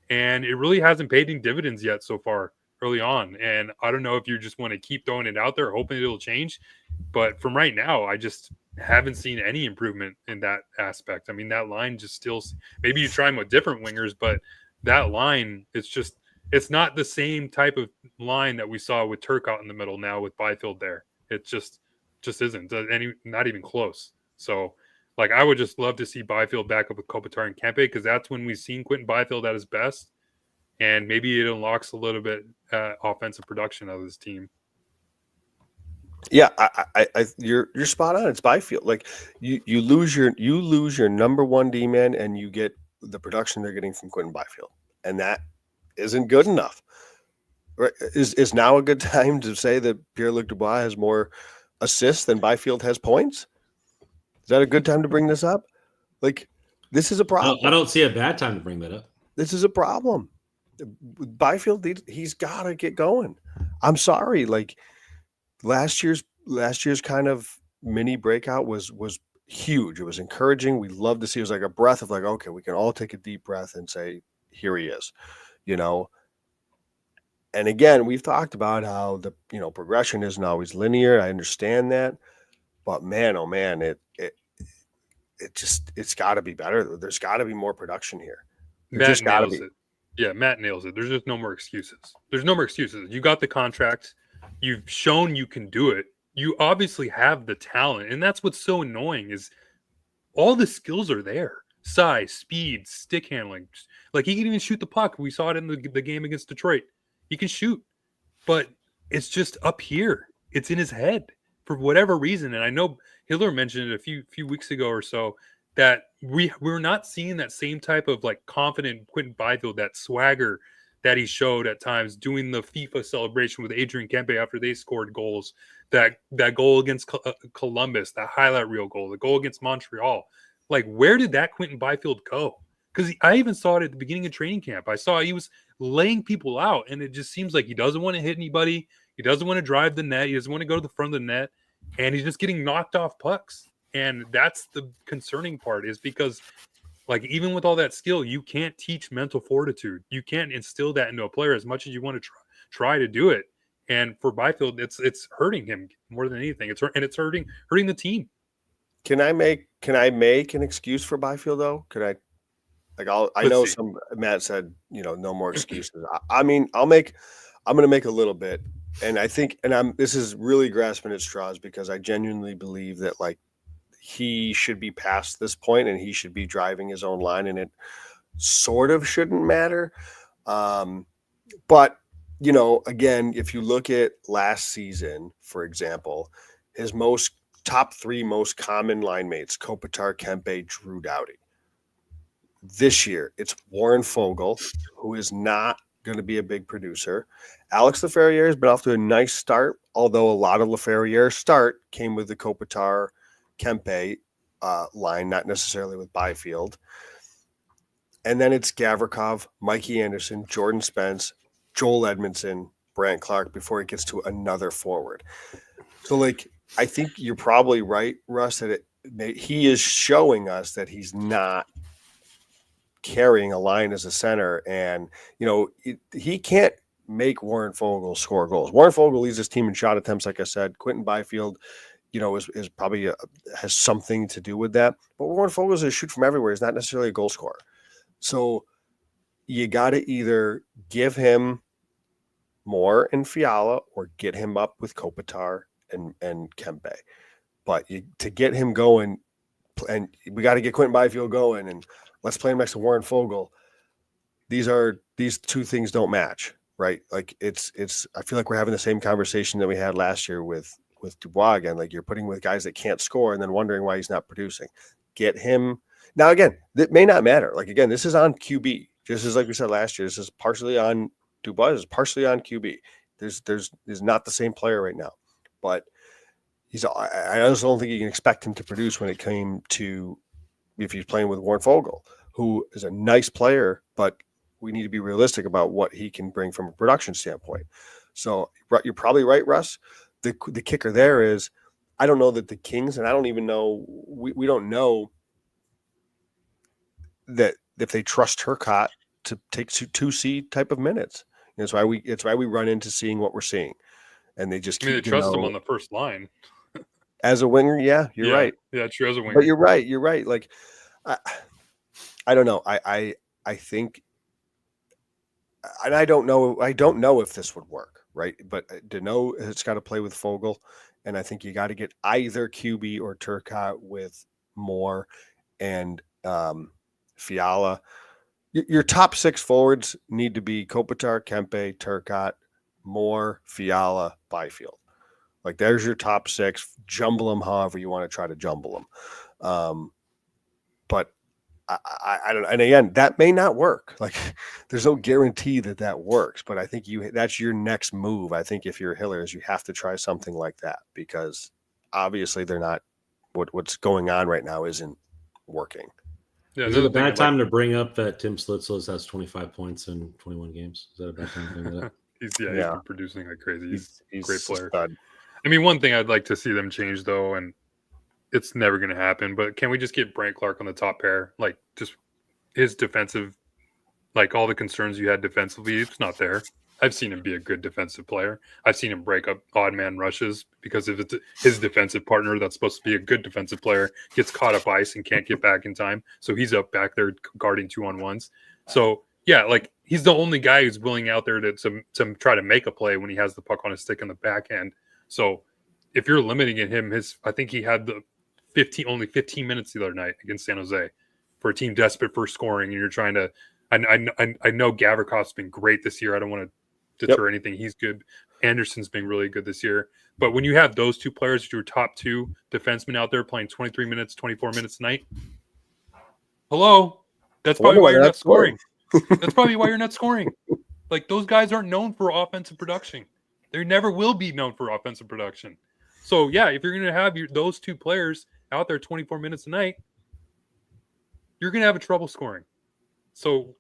And it really hasn't paid any dividends yet so far early on. And I don't know if you just want to keep throwing it out there, hoping it'll change. But from right now, I just haven't seen any improvement in that aspect. I mean, that line just still – maybe you try them with different wingers, but – that line, it's not the same type of line that we saw with Turcotte in the middle now with Byfield there. It just isn't not even close. So, I would just love to see Byfield back up with Kopitar and Kempe because that's when we've seen Quentin Byfield at his best, and maybe it unlocks a little bit offensive production of this team. Yeah, you're spot on. It's Byfield. You lose your number one D man, and you get the production they're getting from Quentin Byfield, and that isn't good enough. Right? Is now a good time to say that Pierre-Luc Dubois has more assists than Byfield has points? Is that a good time to bring this up? Like, this is a problem. I don't see a bad time to bring that up. This is a problem. Byfield, he's got to get going. I'm sorry. Like, last year's kind of mini breakout was huge. It was encouraging. We loved to see. It was like a breath of like, okay, we can all take a deep breath and say, here he is, you know. And again, we've talked about how the progression isn't always linear. I understand that, but man, oh man, it's got to be better. There's got to be more production here. Matt nails it. Yeah, Matt nails it. There's just no more excuses. There's no more excuses. You got the contract. You've shown you can do it. You obviously have the talent, and that's what's so annoying is all the skills are there. Size, speed, stick handling. Like, he can even shoot the puck. We saw it in the game against Detroit. He can shoot, but it's just up here. It's in his head for whatever reason. And I know Hiller mentioned it a few weeks ago or so that we're not seeing that same type of like confident Quentin Byfield, that swagger that he showed at times doing the FIFA celebration with Adrian Kempe after they scored goals, that goal against Columbus, that highlight reel goal, the goal against Montreal. Like, where did that Quentin Byfield go? Because I even saw it at the beginning of training camp. I saw he was laying people out, and it just seems like he doesn't want to hit anybody. He doesn't want to drive the net. He doesn't want to go to the front of the net, and he's just getting knocked off pucks. And that's the concerning part, is because, like, even with all that skill, you can't teach mental fortitude. You can't instill that into a player as much as you want to try to do it. And for Byfield, it's hurting him more than anything. It's hurting the team. Can I make an excuse for Byfield though? Could I? Like, I know some Matt said, no more excuses. I mean, I'm going to make a little bit, and I think, this is really grasping at straws because I genuinely believe that like he should be past this point and he should be driving his own line, and it sort of shouldn't matter. But again, if you look at last season, for example, his top three most common line mates, Kopitar, Kempe, Drew Doughty. This year, it's Warren Fogle, who is not going to be a big producer. Alex Laferriere has been off to a nice start, although a lot of Laferriere's start came with the Kopitar, Kempe line, not necessarily with Byfield. And then it's Gavrikov, Mikey Anderson, Jordan Spence, Joel Edmondson, Brant Clark before it gets to another forward. So, like, I think you're probably right, Russ, that he is showing us that he's not carrying a line as a center, and he can't make Warren Fogle score goals. Warren Fogle leads his team in shot attempts, like I said. Quentin Byfield, is probably has something to do with that. But Warren Fogle is a shoot from everywhere. He's not necessarily a goal scorer. So you got to either give him more in Fiala or get him up with Kopitar and Kempe. But to get him going, and we got to get Quentin Byfield going, and let's play him next to Warren Fogle. These two things don't match, right? Like, it's. I feel like we're having the same conversation that we had last year with Dubois again. Like, you're putting with guys that can't score and then wondering why he's not producing. Get him now. Again, that may not matter. Like, again, this is on QB. Just as like we said last year, this is partially on Dubois. This is partially on QB. There's not the same player right now, but I also don't think you can expect him to produce when it came to if he's playing with Warren Fogle, who is a nice player, but we need to be realistic about what he can bring from a production standpoint. So you're probably right, Russ. The kicker there is, I don't know that the Kings, and I don't even know, we don't know that if they trust Turcotte to take 2C type of minutes. It's why we run into seeing what we're seeing, and they just they trust him on the first line as a winger. Yeah, you're right. Yeah, true, as a winger. But you're right. Like, I don't know. I think, and I don't know if this would work, right? But Deneau has got to play with Fogle, and I think you got to get either QB or Turcotte with Moore and Fiala. Your top six forwards need to be Kopitar, Kempe, Turcotte, Moore, Fiala, Byfield. Like, there's your top six. Jumble them however you want to try to jumble them. But I don't. And again, that may not work. Like, there's no guarantee that works. But I think that's your next move. I think if you're Hillers, you have to try something like that, because obviously they're not. What's going on right now isn't working. Yeah, Is it a another thing bad time to bring up that Tim Slitzel has 25 points in 21 games? Is that a bad time to bring that up? he's been producing like crazy. He's a great player. Stud. I mean, one thing I'd like to see them change though, and it's never going to happen, but can we just get Brant Clark on the top pair? Like, just his defensive, like all the concerns you had defensively, it's not there. I've seen him be a good defensive player. I've seen him break up odd man rushes because if it's his defensive partner that's supposed to be a good defensive player gets caught up ice and can't get back in time. So he's up back there guarding 2-on-1s. So yeah, like he's the only guy who's willing out there to try to make a play when he has the puck on his stick in the back end. So if you're limiting him, I think he had the only 15 minutes the other night against San Jose for a team desperate for scoring, and you're trying to. I know Gavrikoff's been great this year. I don't want to deter anything. He's good. Anderson's been really good this year. But when you have those two players, your top two defensemen out there playing 23 minutes, 24 minutes a night, hello, that's probably why you're not scoring. That's probably why you're not scoring. Like those guys aren't known for offensive production. They never will be known for offensive production. So yeah, if you're going to have those two players out there 24 minutes a night, you're going to have a trouble scoring. So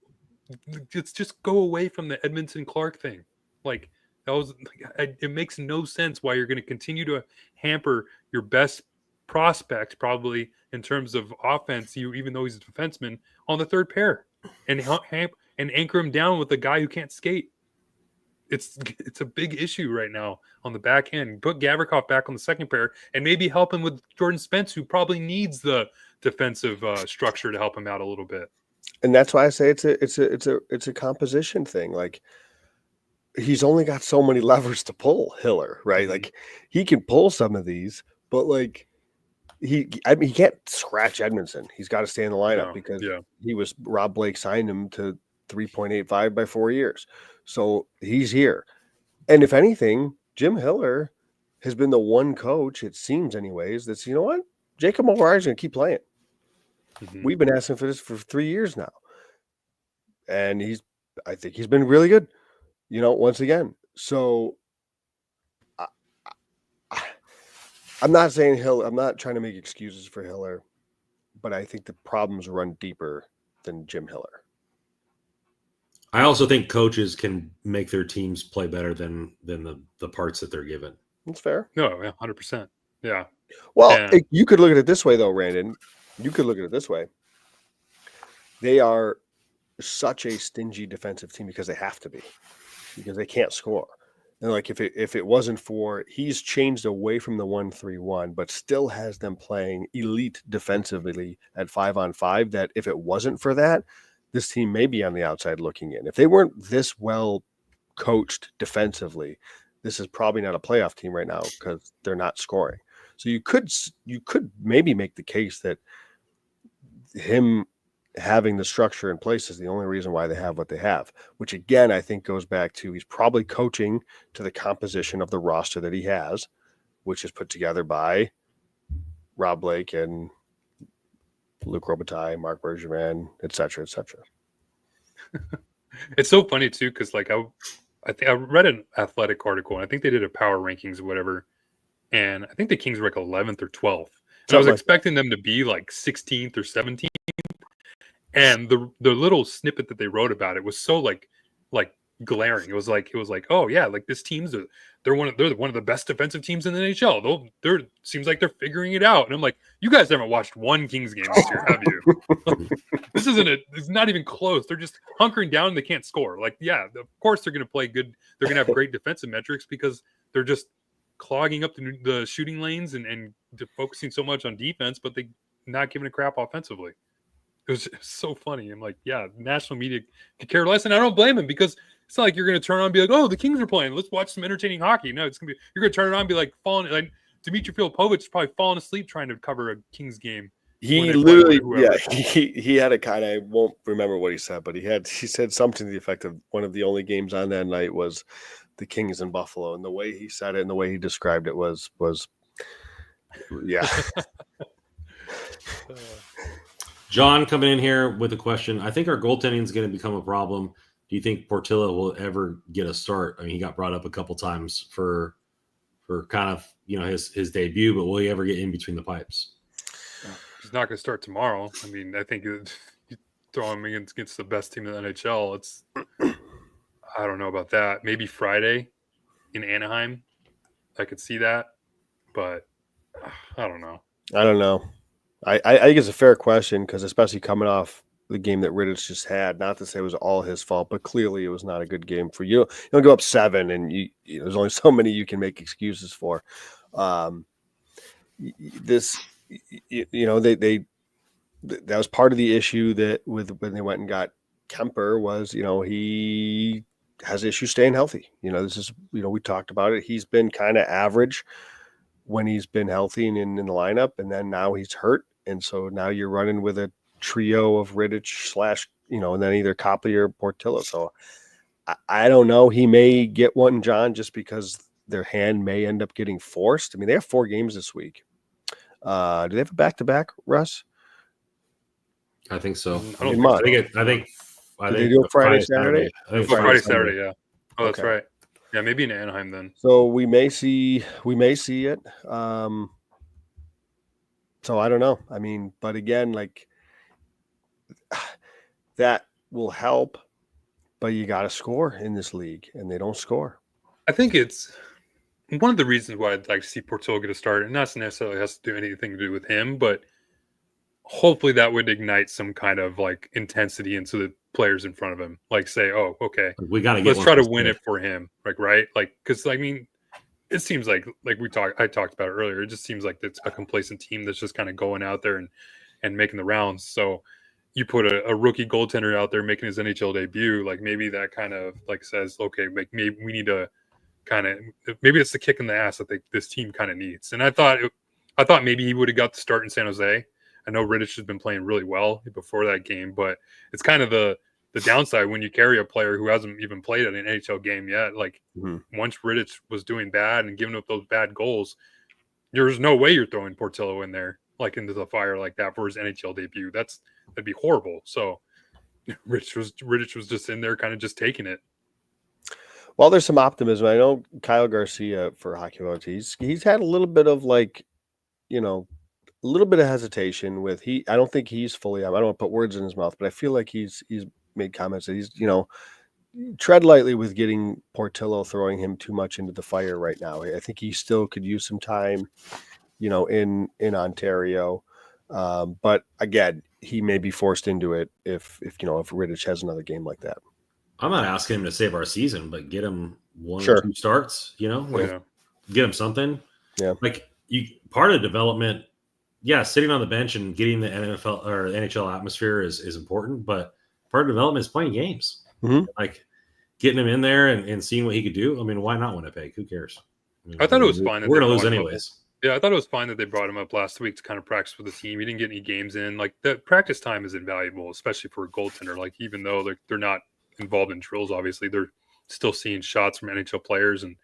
let's just go away from the Edmondson Clark thing. Like it makes no sense why you're going to continue to hamper your best prospect, probably in terms of offense, even though he's a defenseman, on the third pair, and anchor him down with a guy who can't skate. It's a big issue right now on the back end. Put Gavrikov back on the second pair, and maybe help him with Jordan Spence, who probably needs the defensive structure to help him out a little bit. And that's why I say it's a composition thing. Like he's only got so many levers to pull, Hiller, right? Mm-hmm. Like he can pull some of these, but like he can't scratch Edmondson. He's got to stay in the lineup because Rob Blake signed him to 3.85 by 4 years. So he's here. And if anything, Jim Hiller has been the one coach, it seems anyways, that's, you know what? Jacob O'Reilly's going to keep playing. Mm-hmm. We've been asking for this for 3 years now. And I think he's been really good, once again. So I'm not saying Hiller, I'm not trying to make excuses for Hiller, but I think the problems run deeper than Jim Hiller. I also think coaches can make their teams play better than the parts that they're given. That's fair. No, 100%. Yeah. Well, you could look at it this way, though, Randon. You could look at it this way. They are such a stingy defensive team because they have to be, because they can't score. And like if it wasn't for, he's changed away from the 1-3-1, but still has them playing elite defensively at 5-on-5. That if it wasn't for that, this team may be on the outside looking in. If they weren't this well coached defensively, this is probably not a playoff team right now because they're not scoring. So you could maybe make the case that him having the structure in place is the only reason why they have what they have, which again, I think goes back to he's probably coaching to the composition of the roster that he has, which is put together by Rob Blake and Luc Robitaille, Marc Bergevin, et cetera, et cetera. It's so funny too, because like I think I read an Athletic article, and I think they did a power rankings or whatever, and I think the Kings were like 11th or 12th. So I was expecting them to be like 16th or 17th, and the little snippet that they wrote about it was so like glaring. It was like, oh yeah, like this team's they're one of the best defensive teams in the NHL. They're seems like they're figuring it out. And I'm like, you guys haven't watched one Kings game this year, have you? It's not even close. They're just hunkering down and they can't score. Like, yeah, of course they're going to play good. They're going to have great defensive metrics because they're just clogging up the shooting lanes and focusing so much on defense, but they not giving a crap offensively. It was so funny. I'm like, yeah, national media could care less, and I don't blame him because it's not like you're going to turn on and be like, oh, the Kings are playing. Let's watch some entertaining hockey. No, you're going to turn it on and be like Dmitry Filipovich is probably falling asleep trying to cover a Kings game. He literally, he had a kind of, I won't remember what he said, but he said something to the effect of one of the only games on that night was the Kings in Buffalo, and the way he said it and the way he described it was yeah. John coming in here with a question. I think our goaltending is going to become a problem. Do you think Portillo will ever get a start? I mean, he got brought up a couple times for kind of, his debut, but will he ever get in between the pipes? he's not going to start tomorrow. I mean, I think you throw him against the best team in the NHL. It's I don't know about that. Maybe Friday in Anaheim, I could see that, but I don't know. I don't know. I think it's a fair question because especially coming off the game that Rittich just had, not to say it was all his fault, but clearly it was not a good game for you. You don't go up 7 and there's only so many you can make excuses for. This, that was part of the issue that when they went and got Kemper was, he has issues staying healthy. This is, we talked about it. He's been kind of average when he's been healthy and in the lineup, and then now he's hurt. And so now you're running with a trio of Rittich / and then either Copley or Portillo. So I don't know. He may get one, John, just because their hand may end up getting forced. I mean, they have 4 games this week. Do they have a back-to-back, Russ? I think so. I think they do it Friday, Saturday? Friday, Saturday, yeah. Oh, that's Okay. right. Yeah, maybe in Anaheim then. So we may see it. So I don't know. I mean, but again, like that will help, but you got to score in this league, and they don't score. I think it's one of the reasons why I'd like to see Portillo get a start, and not necessarily has to do anything to do with him, but hopefully that would ignite some kind of like intensity into the players in front of him. Like say, oh, okay, we got to let's try to win it for him. Like, right? Like, because I mean, it seems like I talked about it earlier. It just seems like it's a complacent team that's just kind of going out there and making the rounds. So you put a rookie goaltender out there making his NHL debut, like maybe that kind of like says, okay, like maybe we need to maybe it's the kick in the ass that this team kind of needs. And I thought maybe he would have got the start in San Jose. I know Rittich has been playing really well before that game, but it's kind of the downside when you carry a player who hasn't even played at an NHL game yet. Like once Rittich was doing bad and giving up those bad goals, there's no way you're throwing Portillo in there, like into the fire like that for his NHL debut. That'd be horrible. So Rittich was just in there kind of just taking it. Well, there's some optimism. I know Kyle Garcia for Hockey Votes, he's had a little bit of like, a little bit of hesitation with I don't think he's fully, I don't want to put words in his mouth, but I feel like he's made comments that he's, tread lightly with getting Portillo, throwing him too much into the fire right now. I think he still could use some time, in Ontario. But again, he may be forced into it if Rittich has another game like that. I'm not asking him to save our season, but get him 1 Sure. or 2 starts, get him something. Yeah. Like part of development, sitting on the bench and getting the NFL or NHL atmosphere is important, but part of development is playing games. Mm-hmm. Like getting him in there and seeing what he could do. I mean, why not Winnipeg? Who cares? I thought it was fine. We're going to lose anyways. Yeah, I thought it was fine that they brought him up last week to kind of practice with the team. He didn't get any games in. Like the practice time is invaluable, especially for a goaltender. Like even though they're not involved in drills, obviously they're still seeing shots from NHL players and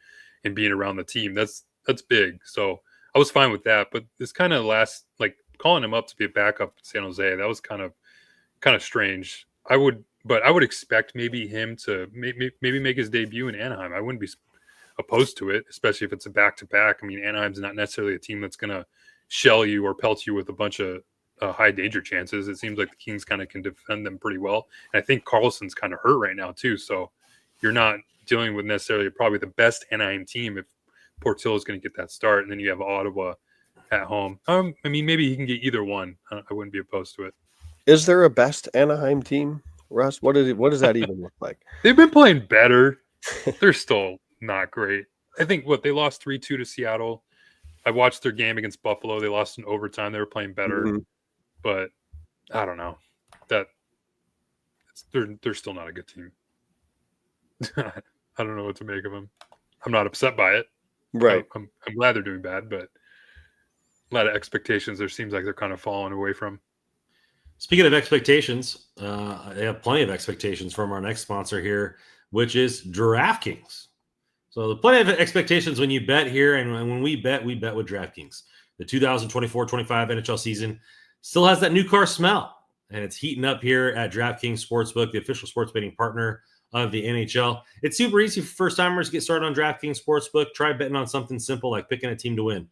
being around the team. That's big. So I was fine with that. But this kind of calling him up to be a backup in San Jose, that was kind of strange. I would expect maybe him to maybe make his debut in Anaheim. I wouldn't be opposed to it, especially if it's a back-to-back. I mean, Anaheim's not necessarily a team that's going to shell you or pelt you with a bunch of high danger chances. It seems like the Kings kind of can defend them pretty well. And I think Carlson's kind of hurt right now too. So you're not dealing with necessarily probably the best Anaheim team if Portillo is going to get that start. And then you have Ottawa at home. I mean, maybe he can get either one. I wouldn't be opposed to it. Is there a best Anaheim team, Russ? What does that even look like? They've been playing better. They're still not great. I think they lost 3-2 to Seattle. I watched their game against Buffalo. They lost in overtime. They were playing better, but I don't know. They're still not a good team. I don't know what to make of them. I'm not upset by it. Right. I'm glad they're doing bad, but a lot of expectations there seems like they're kind of falling away from. Speaking of expectations, I have plenty of expectations from our next sponsor here, which is DraftKings. So the plenty of expectations when you bet here, and when we bet with DraftKings. The 2024-25 NHL season still has that new car smell, and it's heating up here at DraftKings Sportsbook, the official sports betting partner of the NHL. It's super easy for first-timers to get started on DraftKings Sportsbook. Try betting on something simple like picking a team to win.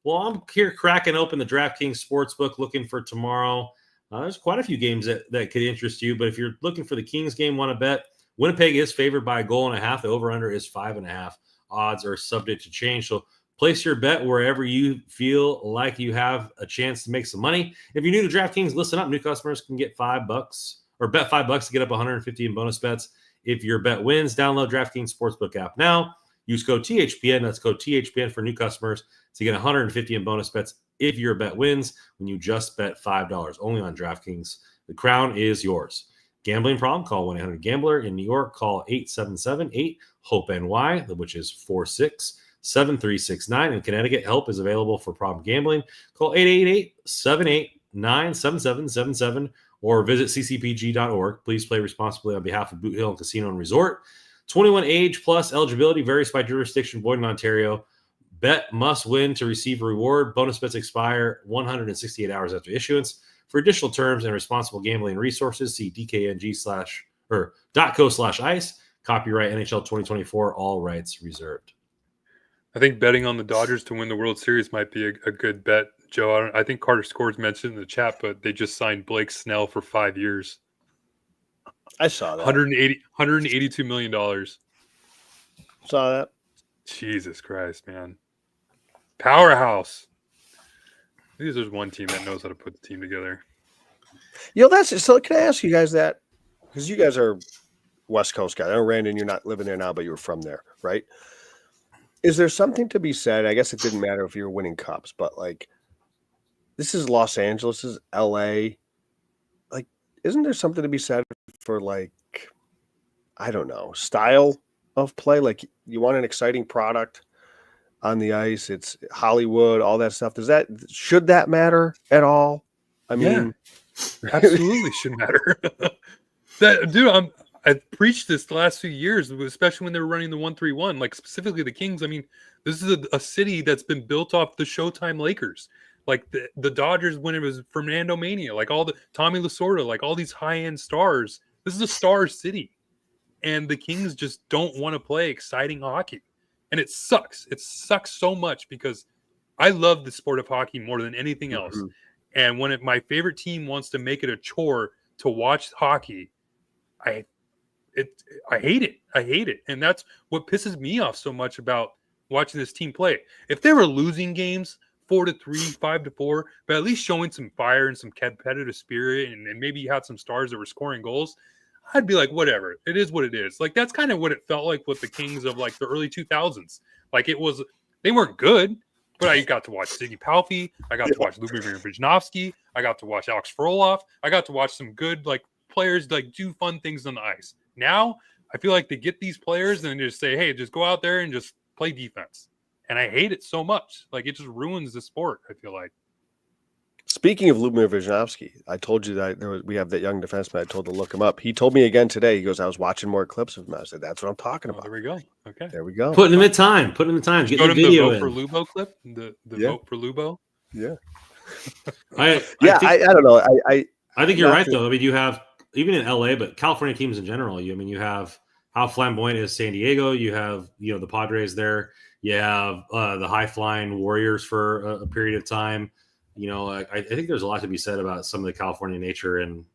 Well, I'm here cracking open the DraftKings Sportsbook looking for tomorrow. There's quite a few games that could interest you, but if you're looking for the Kings game, want to bet, Winnipeg is favored by 1.5 goals. The over-under is 5.5. Odds are subject to change, so place your bet wherever you feel like you have a chance to make some money. If you're new to DraftKings, listen up. New customers can get $5 or bet $5 to get up 150 in bonus bets. If your bet wins, download DraftKings Sportsbook app now. Use code THPN. That's code THPN for new customers to get 150 in bonus bets if your bet wins when you just bet $5 only on DraftKings. The crown is yours. Gambling problem? Call 1-800-GAMBLER. In New York, call 877-8-HOPE-NY, which is 467369. In Connecticut, help is available for problem gambling. Call 888-789-7777 or visit ccpg.org. Please play responsibly on behalf of Boot Hill and Casino and Resort. 21 age plus eligibility varies by jurisdiction. Void in Ontario. Bet must win to receive a reward. Bonus bets expire 168 hours after issuance. For additional terms and responsible gambling resources, see dkng.co/ice. Copyright NHL 2024. All rights reserved. I think betting on the Dodgers to win the World Series might be a good bet, Joe. I think Carter Scores mentioned in the chat, but they just signed Blake Snell for 5 years. I saw that. $182 million. Saw that. Jesus Christ, man. Powerhouse. I think there's one team that knows how to put the team together. That's so. Can I ask you guys that? Because you guys are West Coast guys. I know, Randon, you're not living there now, but you were from there, right? Is there something to be said? I guess it didn't matter if you were winning cups, but like, this is Los Angeles, this is LA. Like, isn't there something to be said for, like, I don't know, style of play? Like, you want an exciting product on the ice. It's Hollywood, all that stuff. Should that matter at all? I mean, absolutely should matter. I preached this the last few years, especially when they were running the 1-3-1, like specifically the Kings. I mean, this is a city that's been built off the Showtime Lakers. Like the Dodgers when it was Fernando Mania, like all the Tommy Lasorda, like all these high-end stars. This is a star city. And the Kings just don't want to play exciting hockey. And it sucks. It sucks so much because I love the sport of hockey more than anything else. Mm-hmm. And when my favorite team wants to make it a chore to watch hockey, I hate it. I hate it. And that's what pisses me off so much about watching this team play. If they were losing games 4-3, 5-4, but at least showing some fire and some competitive spirit and maybe you had some stars that were scoring goals, I'd be like, whatever. It is what it is. Like, that's kind of what it felt like with the Kings of, like, the early 2000s. Like, they weren't good, but I got to watch Ziggy Palffy. I got to watch Lubomir Brzezinski. I got to watch Alex Frolov. I got to watch some good, like, players, like, do fun things on the ice. Now, I feel like they get these players and just say, hey, just go out there and just play defense. And I hate it so much. Like, it just ruins the sport, I feel like. Speaking of Lubomir Brzezinski, I told you that we have that young defenseman. I told to look him up. He told me again today. He goes, I was watching more clips of him. I said, that's what I'm talking about. There we go. Okay. There we go. Putting him in time. Get the video the vote for Lubo clip. The vote for Lubo. Yeah. I don't know. I think you're right, though. I mean, you have, even in LA, but California teams in general, you have how flamboyant is San Diego. You have, the Padres there. You have the high-flying Warriors for a period of time. I think there's a lot to be said about some of the California nature. And,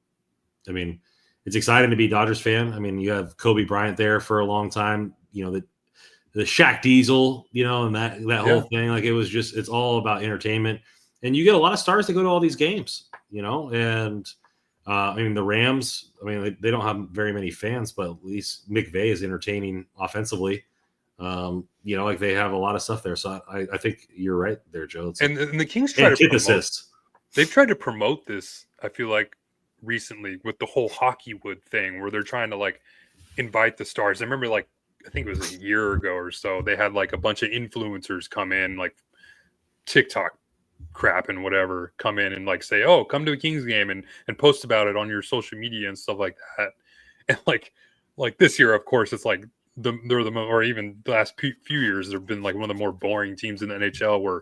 I mean, it's exciting to be a Dodgers fan. I mean, you have Kobe Bryant there for a long time, the Shaq Diesel, and that whole thing. Like, it's all about entertainment. And you get a lot of stars that go to all these games, and I mean, the Rams, they don't have very many fans, but at least McVay is entertaining offensively. Like they have a lot of stuff there. So I think you're right there, Joe. And the Kings try they've tried to promote this, I feel like, recently with the whole Hockeywood thing where they're trying to like invite the stars. I remember I think it was a year ago or so, they had like a bunch of influencers come in, like TikTok crap and whatever, come in and like say, oh, come to a Kings game and post about it on your social media and stuff like that. And like this year, of course, it's like or even the last few years, they've been like one of the more boring teams in the NHL where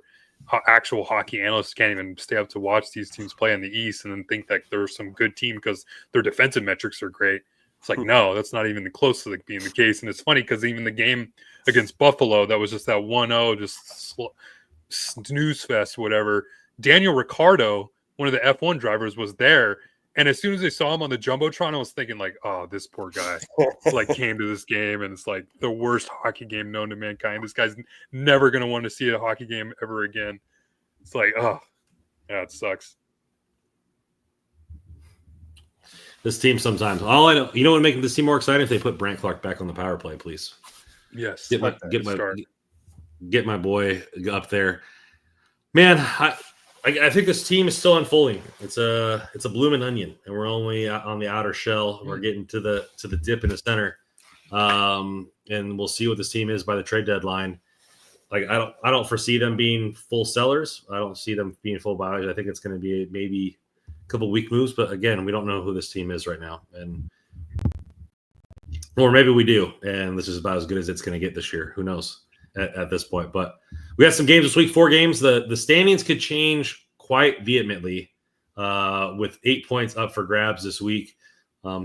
actual hockey analysts can't even stay up to watch these teams play in the East and then think that they're some good team because their defensive metrics are great. It's like, no, that's not even close to being the case. And it's funny because even the game against Buffalo, that was just that 1-0, just snooze fest, whatever. Daniel Ricciardo, one of the F1 drivers, was there. And as soon as they saw him on the Jumbotron, I was thinking like, oh, this poor guy like came to this game and it's like the worst hockey game known to mankind. This guy's never going to want to see a hockey game ever again. It's like, oh, yeah, it sucks. This team sometimes. All I know, you know what would make this team more exciting if they put Brant Clark back on the power play, please. Yes. Get my boy up there. Man, I think this team is still unfolding. It's a blooming onion, and we're only on the outer shell. We're getting to the dip in the center, and we'll see what this team is by the trade deadline. Like I don't foresee them being full sellers. I don't see them being full buyers. I think it's going to be maybe a couple weak moves, but again, we don't know who this team is right now, or maybe we do, and this is about as good as it's going to get this year. Who knows at this point? But we have some games this week, 4 games. The standings could change quite vehemently with 8 points up for grabs this week.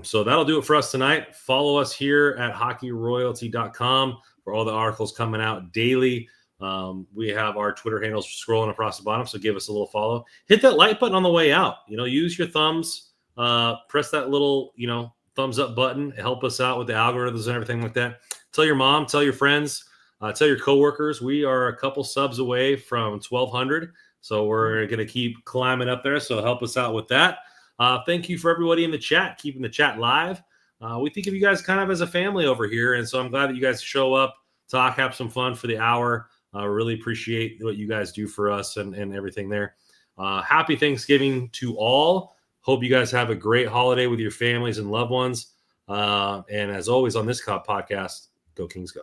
So that'll do it for us tonight. Follow us here at hockeyroyalty.com for all the articles coming out daily. We have our Twitter handles scrolling across the bottom, so give us a little follow. Hit that like button on the way out. Use your thumbs. Press that little, thumbs up button. Help us out with the algorithms and everything like that. Tell your mom, tell your friends. Tell your coworkers we are a couple subs away from 1,200, so we're going to keep climbing up there. So help us out with that. Thank you for everybody in the chat, keeping the chat live. We think of you guys kind of as a family over here, and so I'm glad that you guys show up, talk, have some fun for the hour. Really appreciate what you guys do for us and everything there. Happy Thanksgiving to all. Hope you guys have a great holiday with your families and loved ones. And as always on this podcast, go Kings go.